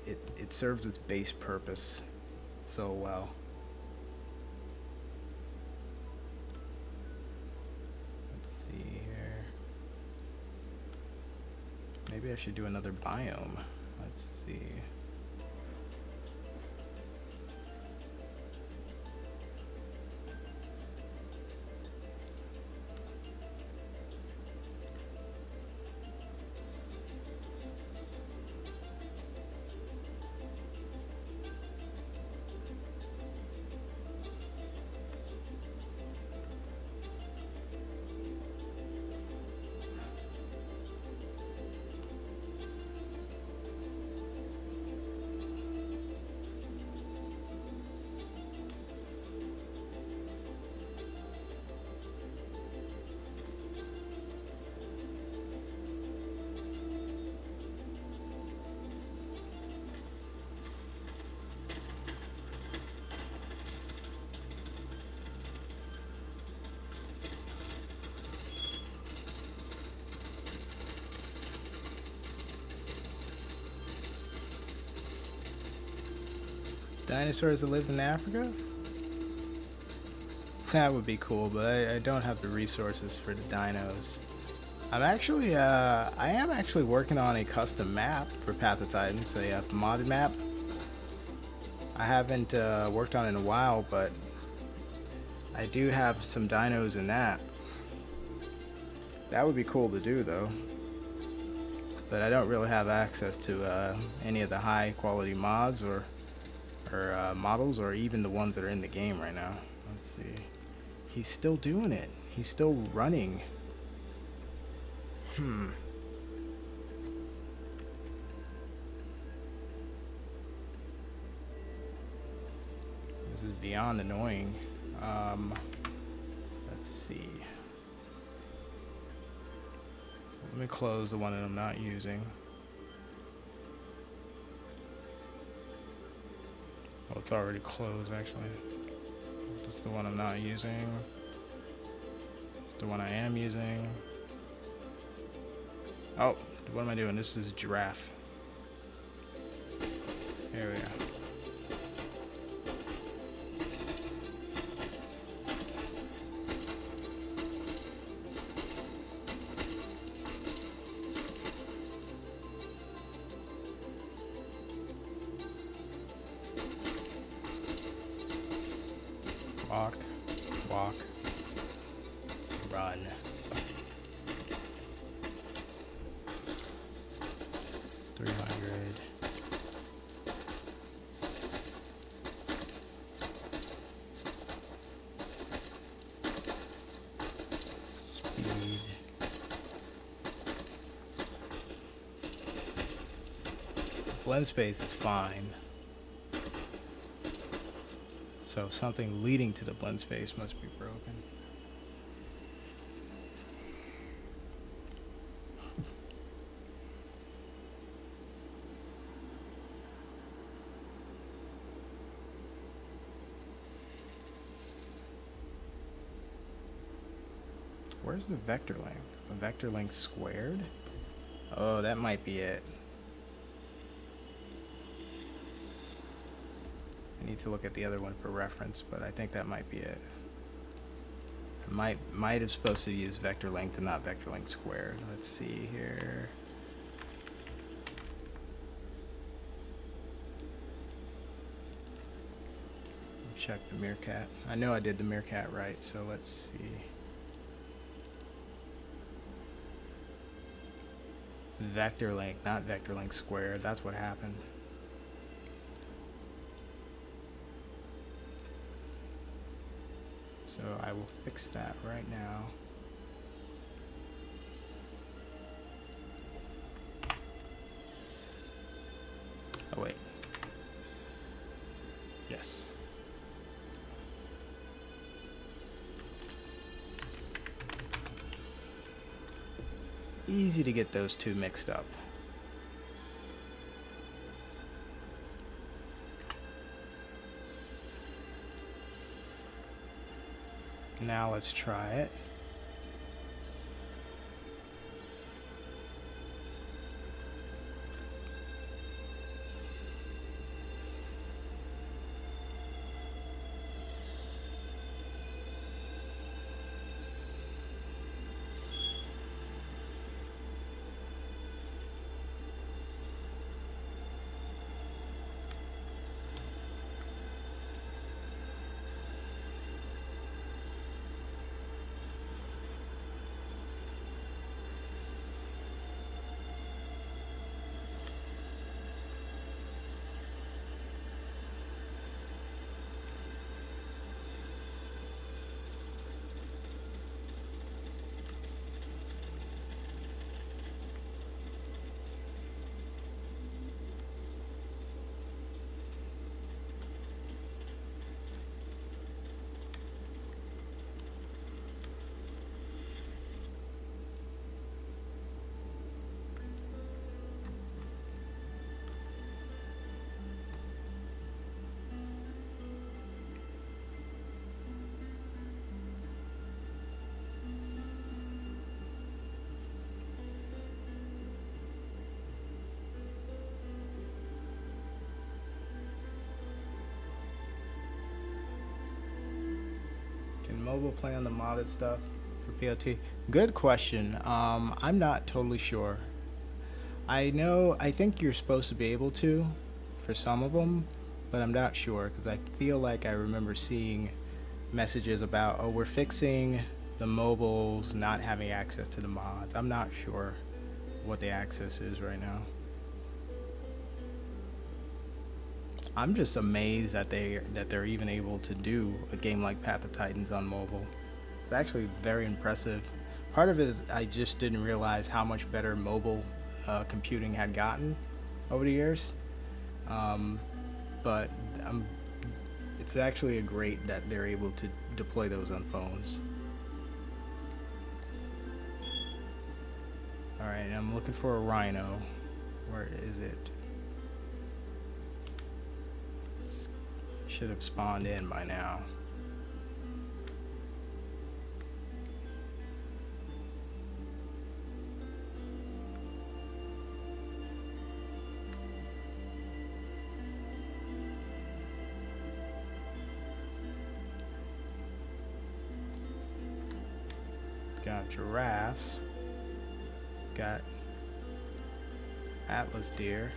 it serves its base purpose so well. Let's see here. Maybe I should do another biome. Let's see. Dinosaurs that lived in Africa? That would be cool, but I don't have the resources for the dinos. I am actually working on a custom map for Path of Titans, a modded map. I haven't worked on it in a while, but I do have some dinos in that. That would be cool to do, though. But I don't really have access to any of the high quality mods or models, or even the ones that are in the game right now. Let's see. He's still doing it. He's still running. Is This is beyond annoying. Let's see. Let me close the one that I'm not using. Well, it's already closed actually. That's the one I'm not using. It's the one I am using. Oh, what am I doing? This is giraffe. Here we go. Walk, walk, run. Speed. Blend space is fine. So something leading to the blend space must be broken. Where's the vector length? A vector length squared? Oh, that might be it. I need to look at the other one for reference, but I think that might be it. I might have supposed to use vector length and not vector length squared. Let's see here. Check the meerkat. I know I did the meerkat right, so let's see. Vector length, not vector length squared. That's what happened. So I will fix that right now. Oh wait. Yes. Easy to get those two mixed up. Now let's try it. Mobile play on the modded stuff for POT? Good question. I'm not totally sure. I think you're supposed to be able to for some of them, but I'm not sure because I feel like I remember seeing messages about, oh, we're fixing the mobiles not having access to the mods. I'm not sure what the access is right now. I'm just amazed that they're even able to do a game like Path of Titans on mobile. It's actually very impressive. Part of it is I just didn't realize how much better mobile computing had gotten over the years. But It's actually a great that they're able to deploy those on phones. Alright, I'm looking for a rhino. Where is it? Should have spawned in by now. Got giraffes. Got Atlas deer.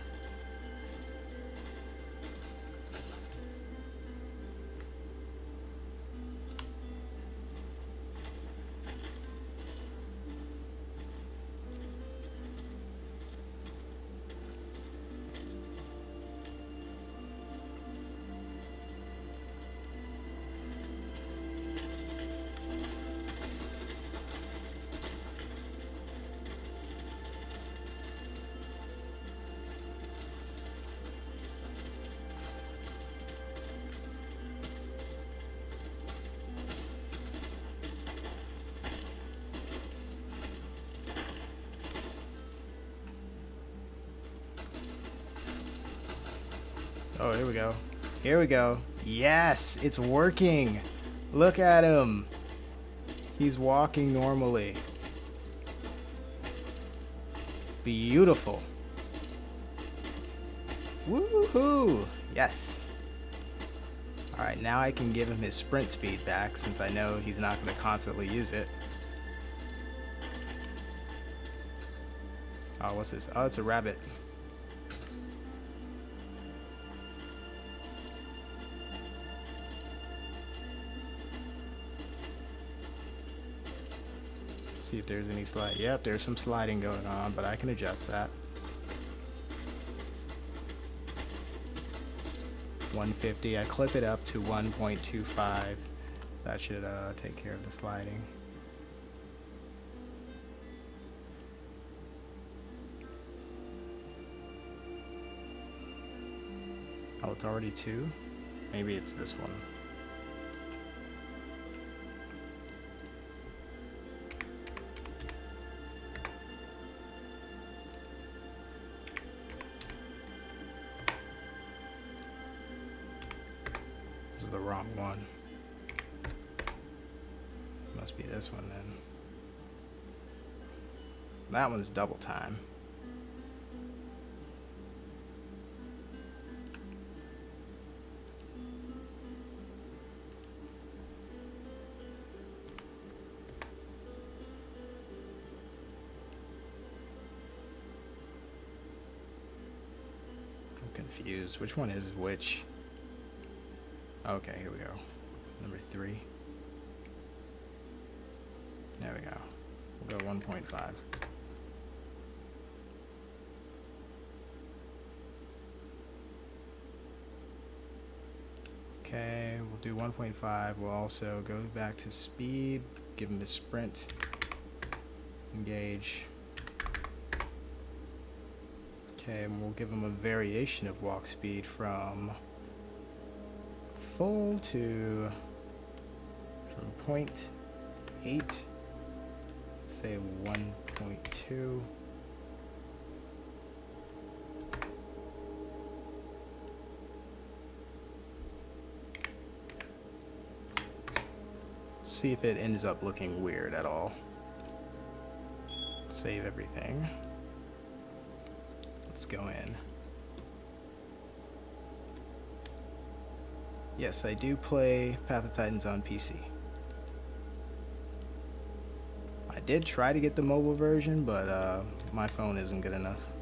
Oh, here we go. Here we go. Yes, it's working. Look at him. He's walking normally. Beautiful. Woohoo! Yes. Alright, now I can give him his sprint speed back since I know he's not going to constantly use it. Oh, what's this? Oh, it's a rabbit. See if there's any slide. Yep, there's some sliding going on, but I can adjust that. 150. I clip it up to 1.25. That should take care of the sliding. Oh, it's already 2? Maybe it's this one. This is the wrong one. Must be this one then. That one's double time. I'm confused. Which one is which? Okay, here we go. Number 3. There we go. We'll go 1.5. Okay, we'll do 1.5. We'll also go back to speed, give him the sprint, engage. Okay, and we'll give him a variation of walk speed from full to from 0.8, let's say 1.2. See if it ends up looking weird at all. Save everything. Let's go in. Yes, I do play Path of Titans on PC. I did try to get the mobile version, but my phone isn't good enough.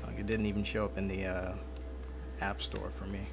Like, it didn't even show up in the App Store for me.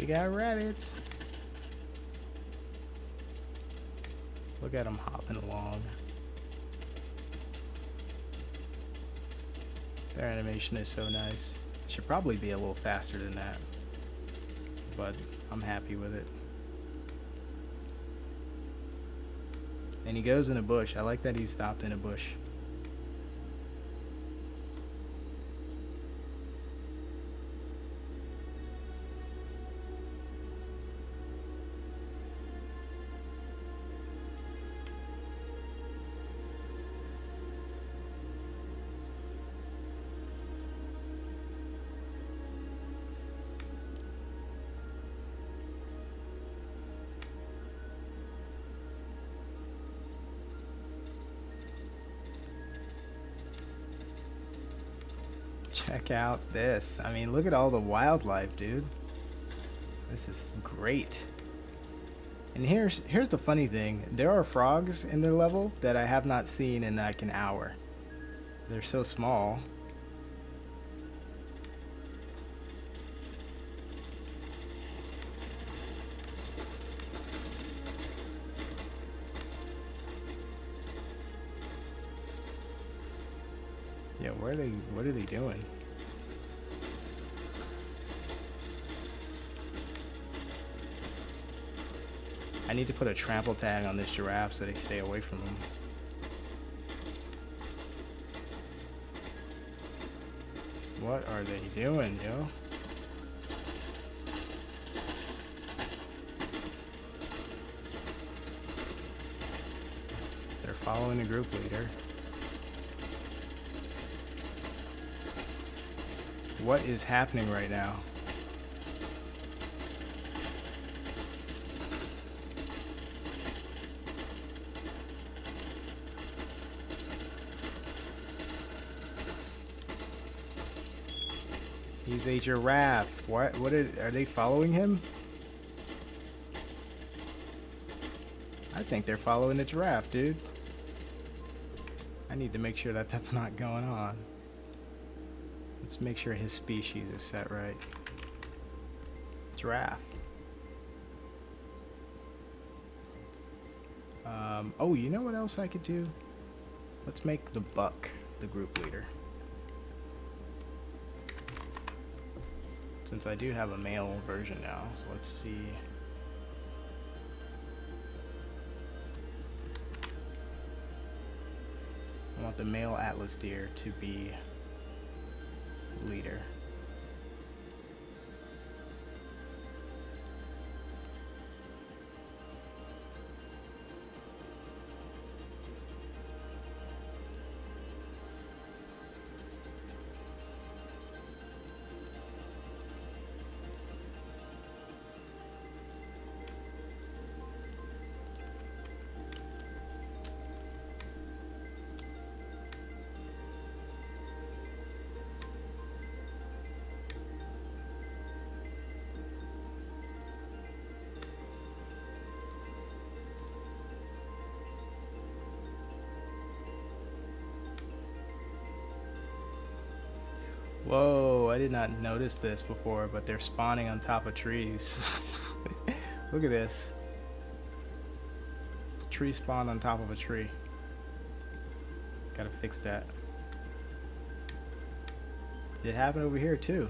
We got rabbits. Look at them hopping along. Their animation is so nice. It should probably be a little faster than that, but I'm happy with it. And he goes in a bush. I like that he stopped in a bush. Check out this. I mean, look at all the wildlife, dude. This is great. And here's the funny thing. There are frogs in their level that I have not seen in like an hour. They're so small. Yeah, what are they doing? I need to put a trample tag on this giraffe so they stay away from him. What are they doing, yo? They're following the group leader. What is happening right now? He's a giraffe. What are they following him? I think they're following the giraffe, dude. I need to make sure that that's not going on. Let's make sure his species is set right. Giraffe. Oh, you know what else I could do? Let's make the buck the group leader. Since I do have a male version now, so let's see. I want the male Atlas deer to be leader. Whoa, I did not notice this before, but they're spawning on top of trees. Look at this. Tree spawn on top of a tree. Gotta fix that. It happened over here too.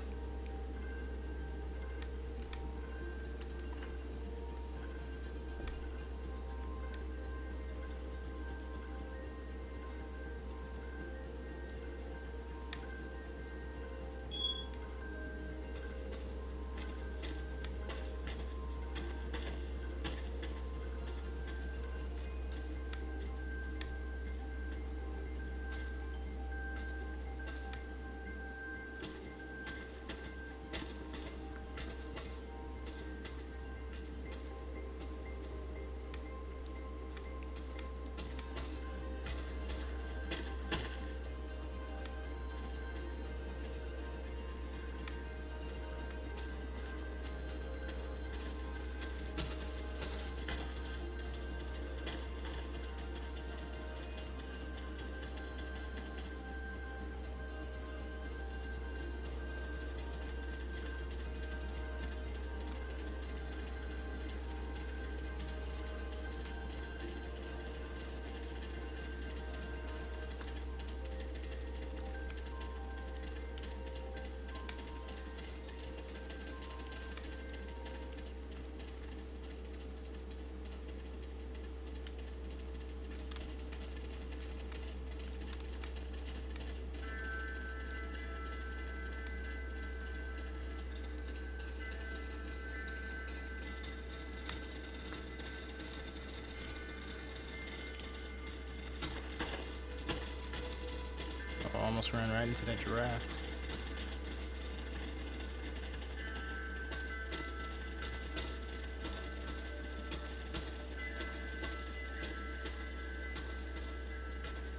almost ran right into that giraffe.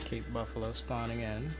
Cape buffalo spawning in.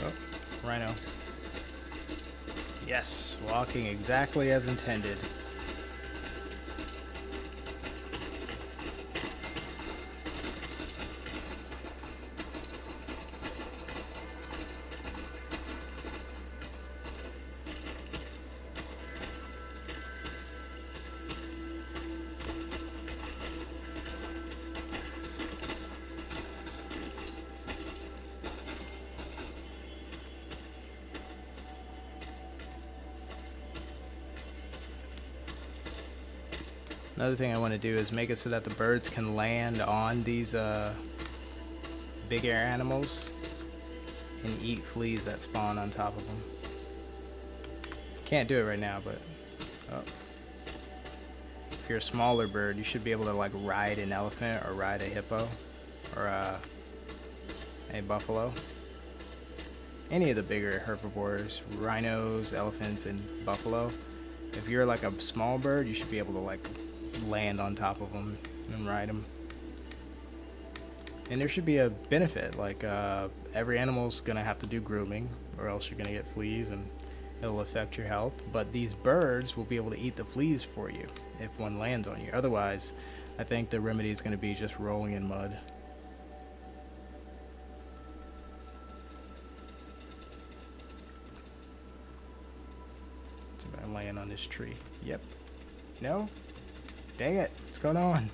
Oh, rhino. Yes, walking exactly as intended. Another thing I want to do is make it so that the birds can land on these big air animals and eat fleas that spawn on top of them. Can't do it right now, but oh. If you're a smaller bird, you should be able to like ride an elephant or ride a hippo or a buffalo. Any of the bigger herbivores, rhinos, elephants, and buffalo. If you're like a small bird, you should be able to like land on top of them and ride them. And there should be a benefit, like every animal's gonna have to do grooming or else you're gonna get fleas and it'll affect your health, but these birds will be able to eat the fleas for you if one lands on you. Otherwise, I think the remedy is gonna be just rolling in mud. It's about laying on this tree. Yep. No? Dang it, what's going on?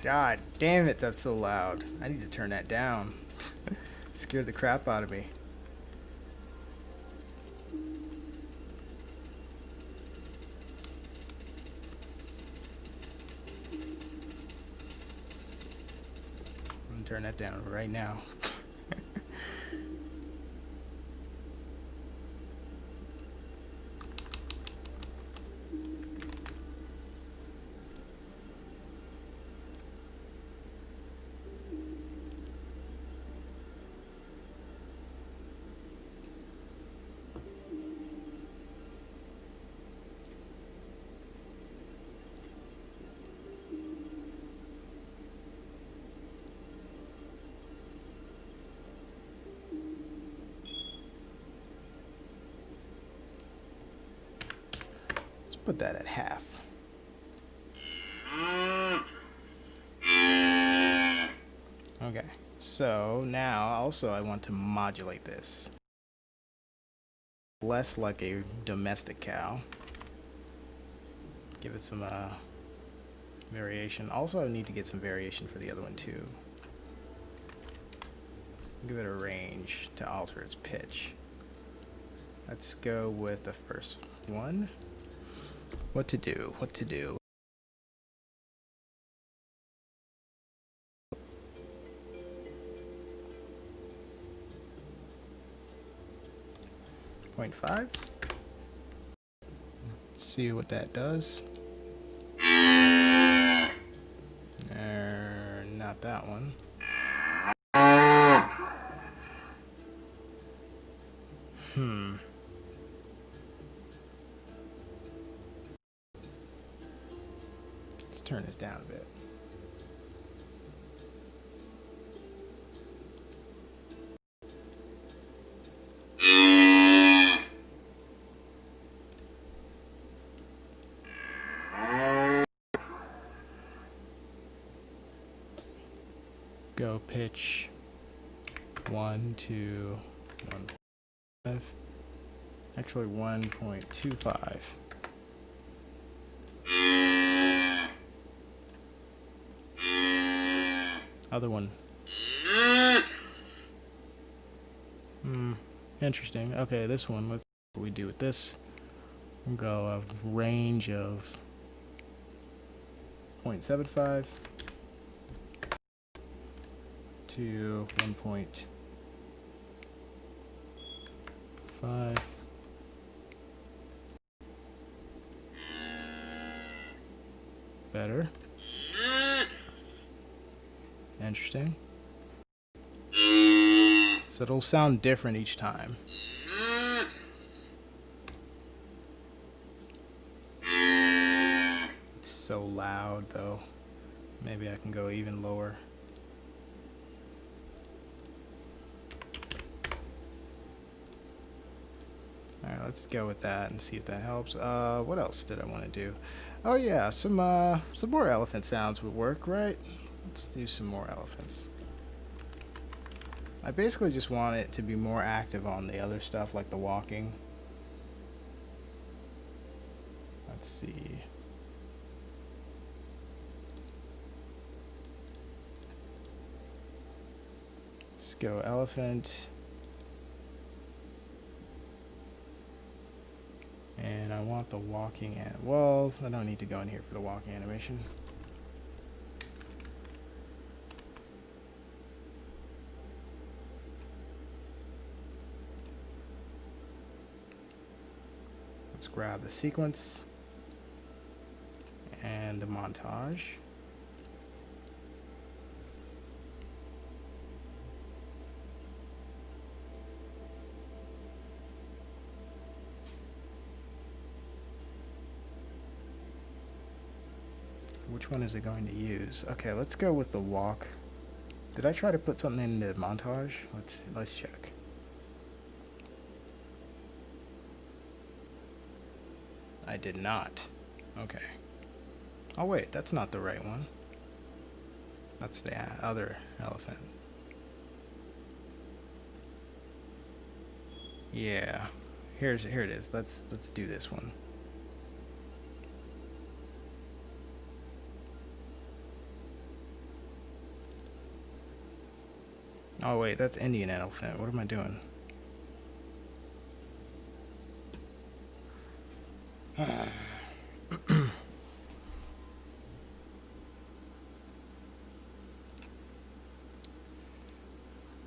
God damn it, that's so loud. I need to turn that down. Scared the crap out of me. I'm gonna turn that down right now. Put that at half. Okay, so now also I want to modulate this. Less like a domestic cow. Give it some variation. Also I need to get some variation for the other one too. give it a range to alter its pitch. Let's go with the first one. What to do? What to do? 0.5. See what that does. Not that one. Let's turn this down a bit. Go pitch 1 to 1.5. Actually 1.25. Other one. Interesting. Okay, this one. Let's see what we do with this. We'll go a range of 0.75 to 1.5. Better. Interesting. So it'll sound different each time. It's so loud though. Maybe I can go even lower. Alright, let's go with that and see if that helps. What else did I want to do? Oh yeah, some more elephant sounds would work, right? Let's do some more elephants. I basically just want it to be more active on the other stuff, like the walking. Let's see. Let's go elephant. And I want the walking and well, I don't need to go in here for the walking animation. Let's grab the sequence and the montage. Which one is it going to use? Okay, let's go with the walk. Did I try to put something in the montage? Let's check. I did not. Okay. Oh wait, that's not the right one. That's the other elephant. Yeah. Here it is. Let's do this one. Oh wait, that's Indian elephant. What am I doing?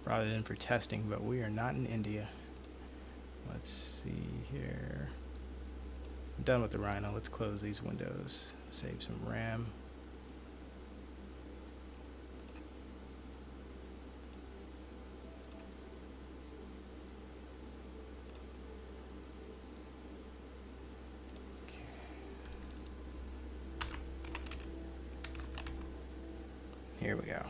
Brought it in for testing, but we are not in India. Let's see here. I'm done with the rhino. Let's close these windows. Save some RAM. Here we go.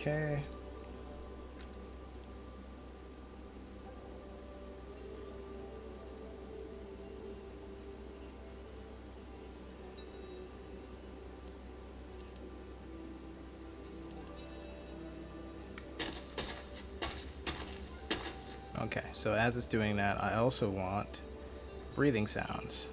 Okay. Okay, so as it's doing that, I also want breathing sounds.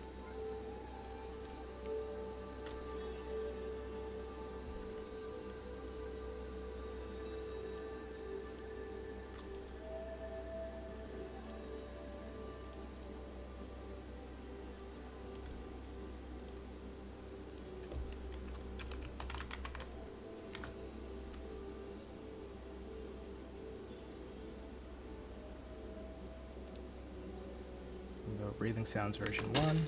We'll go breathing sounds version 1.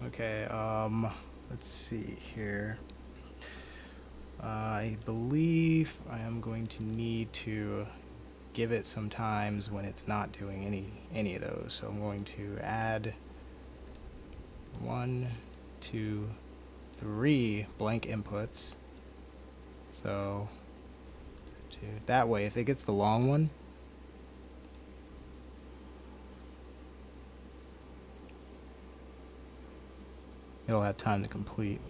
Okay, let's see here. I believe I am going to need to give it some times when it's not doing any of those. So I'm going to add 1, 2, 3 blank inputs. So that way, if it gets the long one, it'll have time to complete.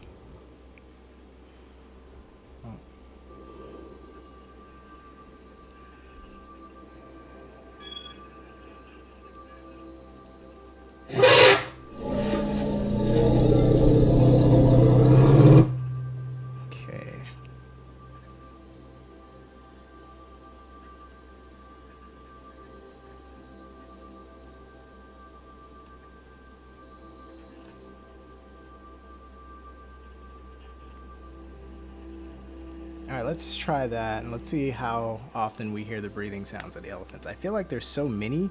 Alright, let's try that and let's see how often we hear the breathing sounds of the elephants. I feel like there's so many,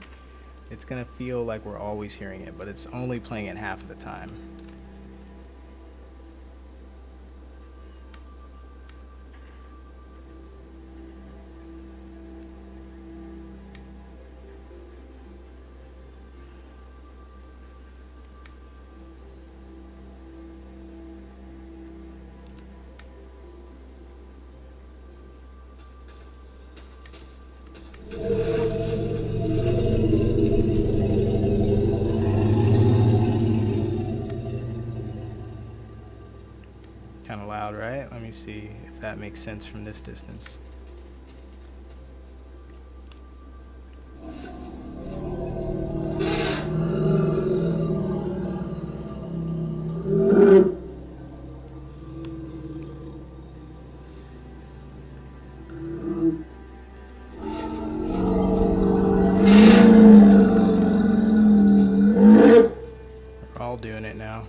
it's going to feel like we're always hearing it, but it's only playing it half of the time. Kind of loud, right? Let me see if that makes sense from this distance. We're all doing it now.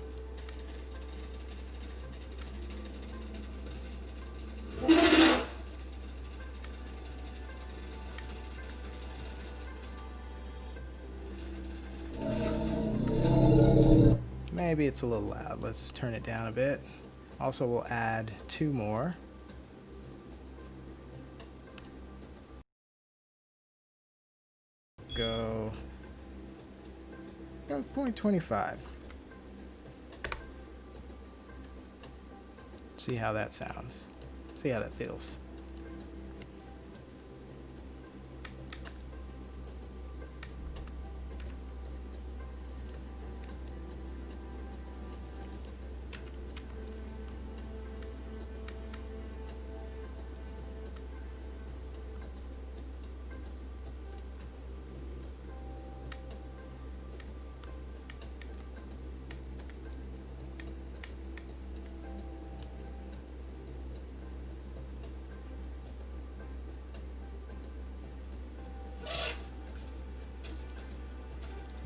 Maybe it's a little loud. Let's turn it down a bit. Also, we'll add 2 more. Go 0.25. See how that sounds. See how that feels.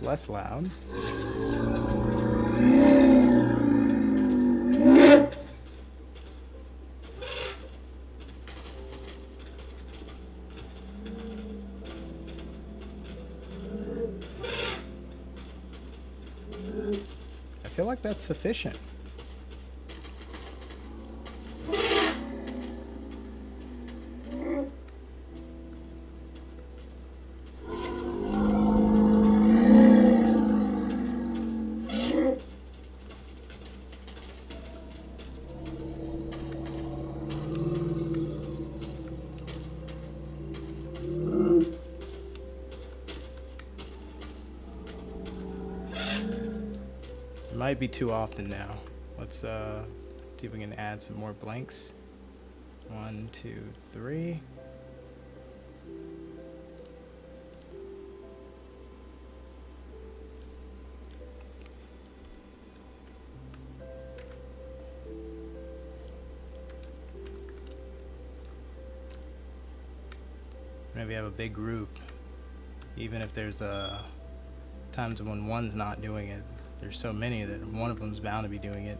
Less loud. I feel like that's sufficient. might be too often now. Let's see if we can add some more blanks. 1, 2, 3. Maybe have a big group, even if there's times when one's not doing it. There's so many that one of them's bound to be doing it.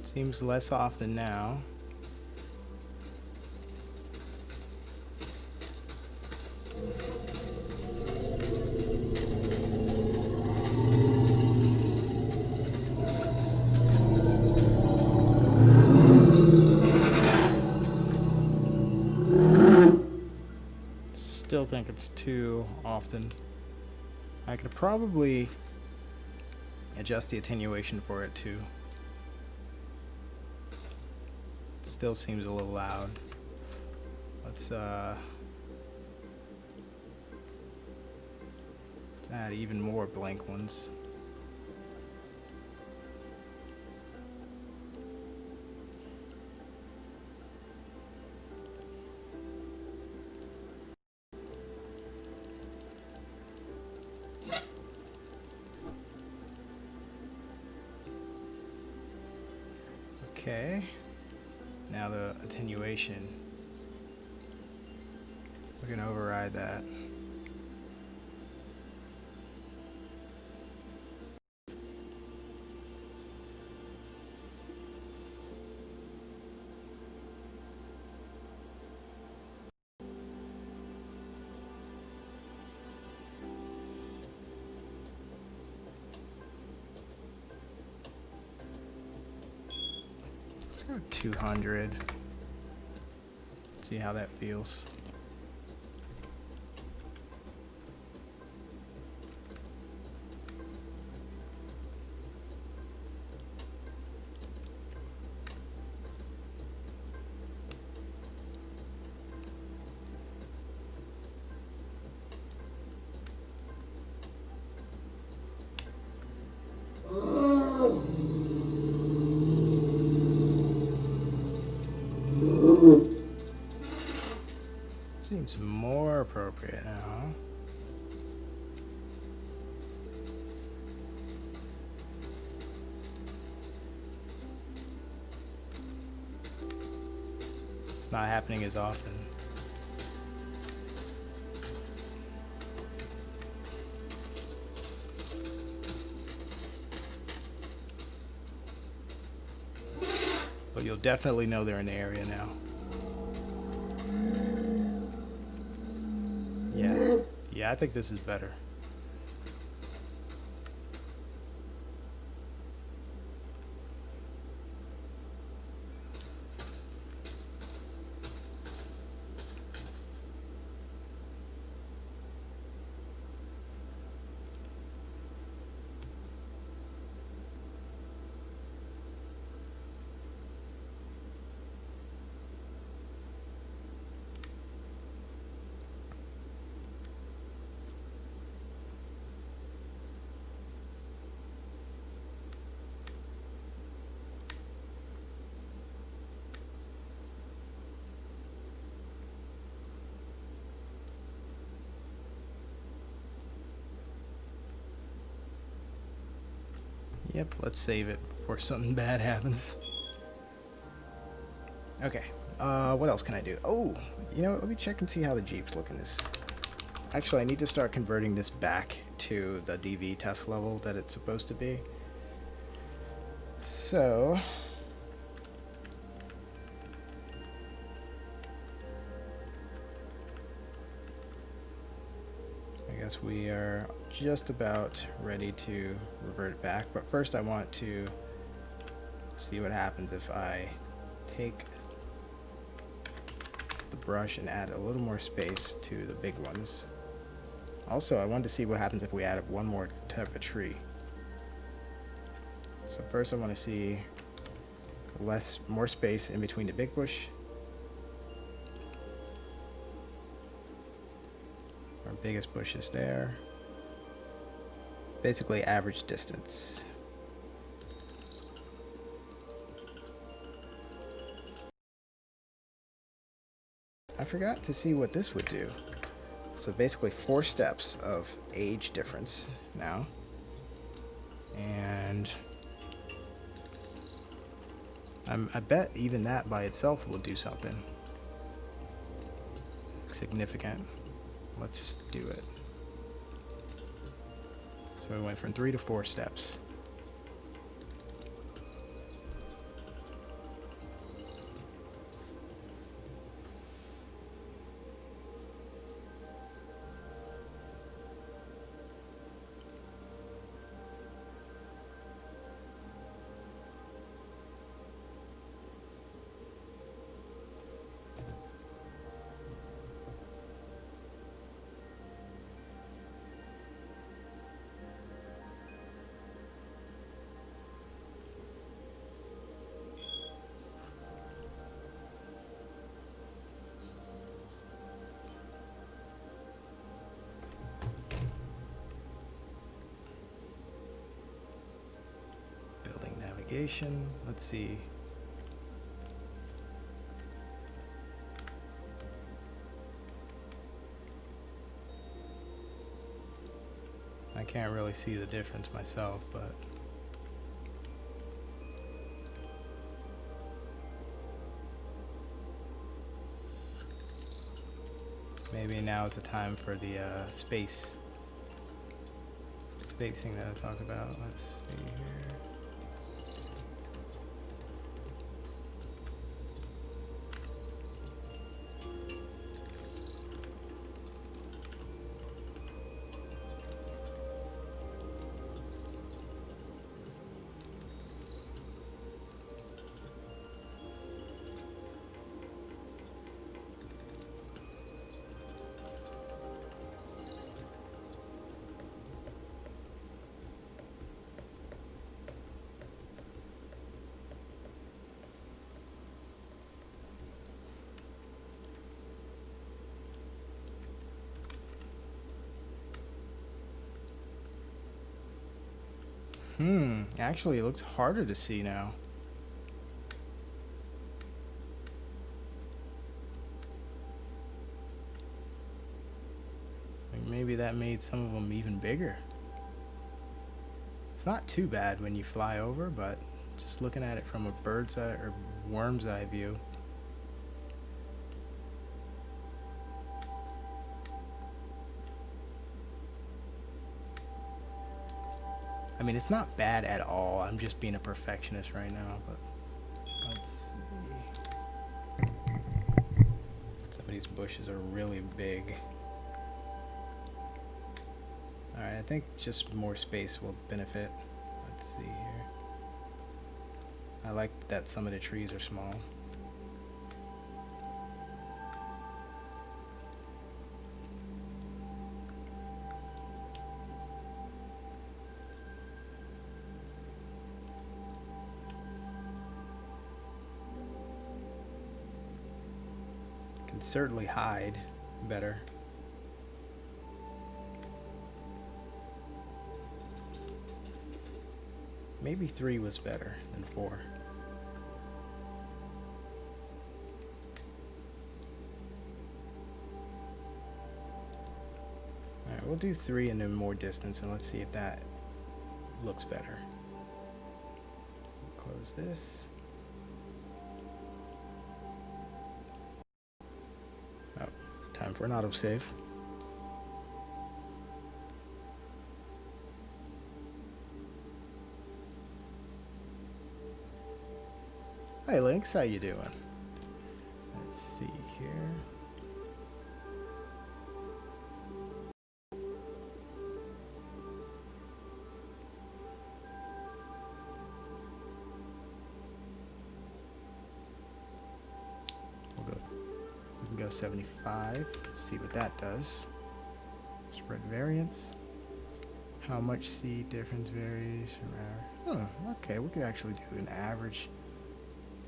Seems less often now. Still think it's too often. I could probably adjust the attenuation for it too. Still seems a little loud. Let's add even more blank ones. Okay. Now the attenuation, we're going to override that. Let's go 200. See how that feels. Seems more appropriate now. It's not happening as often. But you'll definitely know they're in the area now. Yeah, I think this is better. Yep, let's save it before something bad happens. Okay, what else can I do? Oh, you know what, let me check and see how the Jeep's looking this. Actually, I need to start converting this back to the DV test level that it's supposed to be. So, I guess we are just about ready to revert it back, but first I want to see what happens if I take the brush and add a little more space to the big ones. Also, I wanted to see what happens if we added one more type of tree. So first I want to see more space in between the big bush. Our biggest bush is there. Basically average distance. I forgot to see what this would do. So basically 4 steps of age difference now. And I bet even that by itself will do something significant. Let's do it. So we went from 3 to 4 steps. Navigation. Let's see. I can't really see the difference myself, but maybe now is the time for the spacing that I talk about. Let's see here. Actually, it looks harder to see now. Like maybe that made some of them even bigger. It's not too bad when you fly over, but just looking at it from a bird's eye or worm's eye view. I mean, it's not bad at all. I'm just being a perfectionist right now, but let's see. Some of these bushes are really big. Alright, I think just more space will benefit. Let's see here. I like that some of the trees are small. Can certainly hide better. Maybe 3 was better than 4. Alright, we'll do 3 and then more distance, and let's see if that looks better. Close this. Oh, time for an autosave. Hey Lynx, how you doing? Let's see here. We can go 0.075. See what that does. Spread variance. How much seed difference varies from average. Oh, okay, we could actually do an average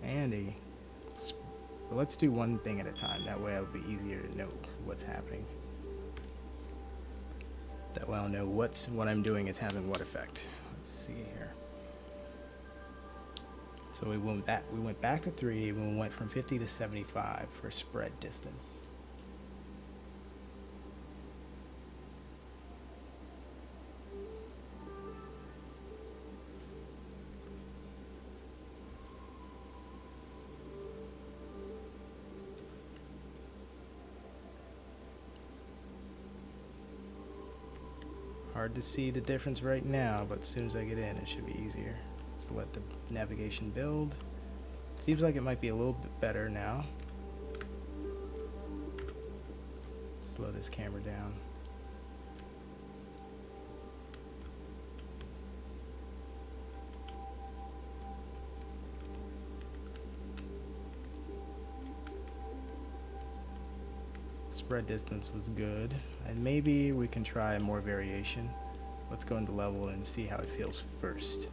and a. But let's do one thing at a time. That way it'll be easier to know what's happening. That way I'll know what I'm doing is having what effect. Let's see here. So we went back to 3, and we went from 50 to 75 for spread distance. Hard to see the difference right now, but as soon as I get in, it should be easier. Let's let the navigation build. Seems like it might be a little bit better now. Slow this camera down. Spread distance was good, and maybe we can try more variation. Let's go into level and see how it feels first.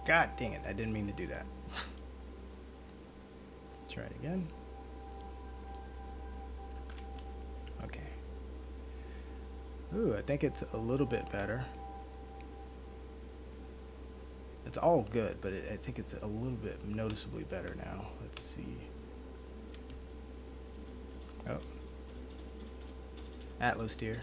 God dang it, I didn't mean to do that. Try it again. Okay. Ooh, I think it's a little bit better. It's all good, but I think it's a little bit noticeably better now. Let's see. Oh. Atlas deer.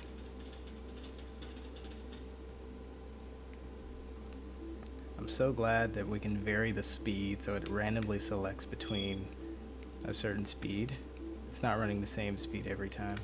I'm so glad that we can vary the speed so it randomly selects between a certain speed. It's not running the same speed every time.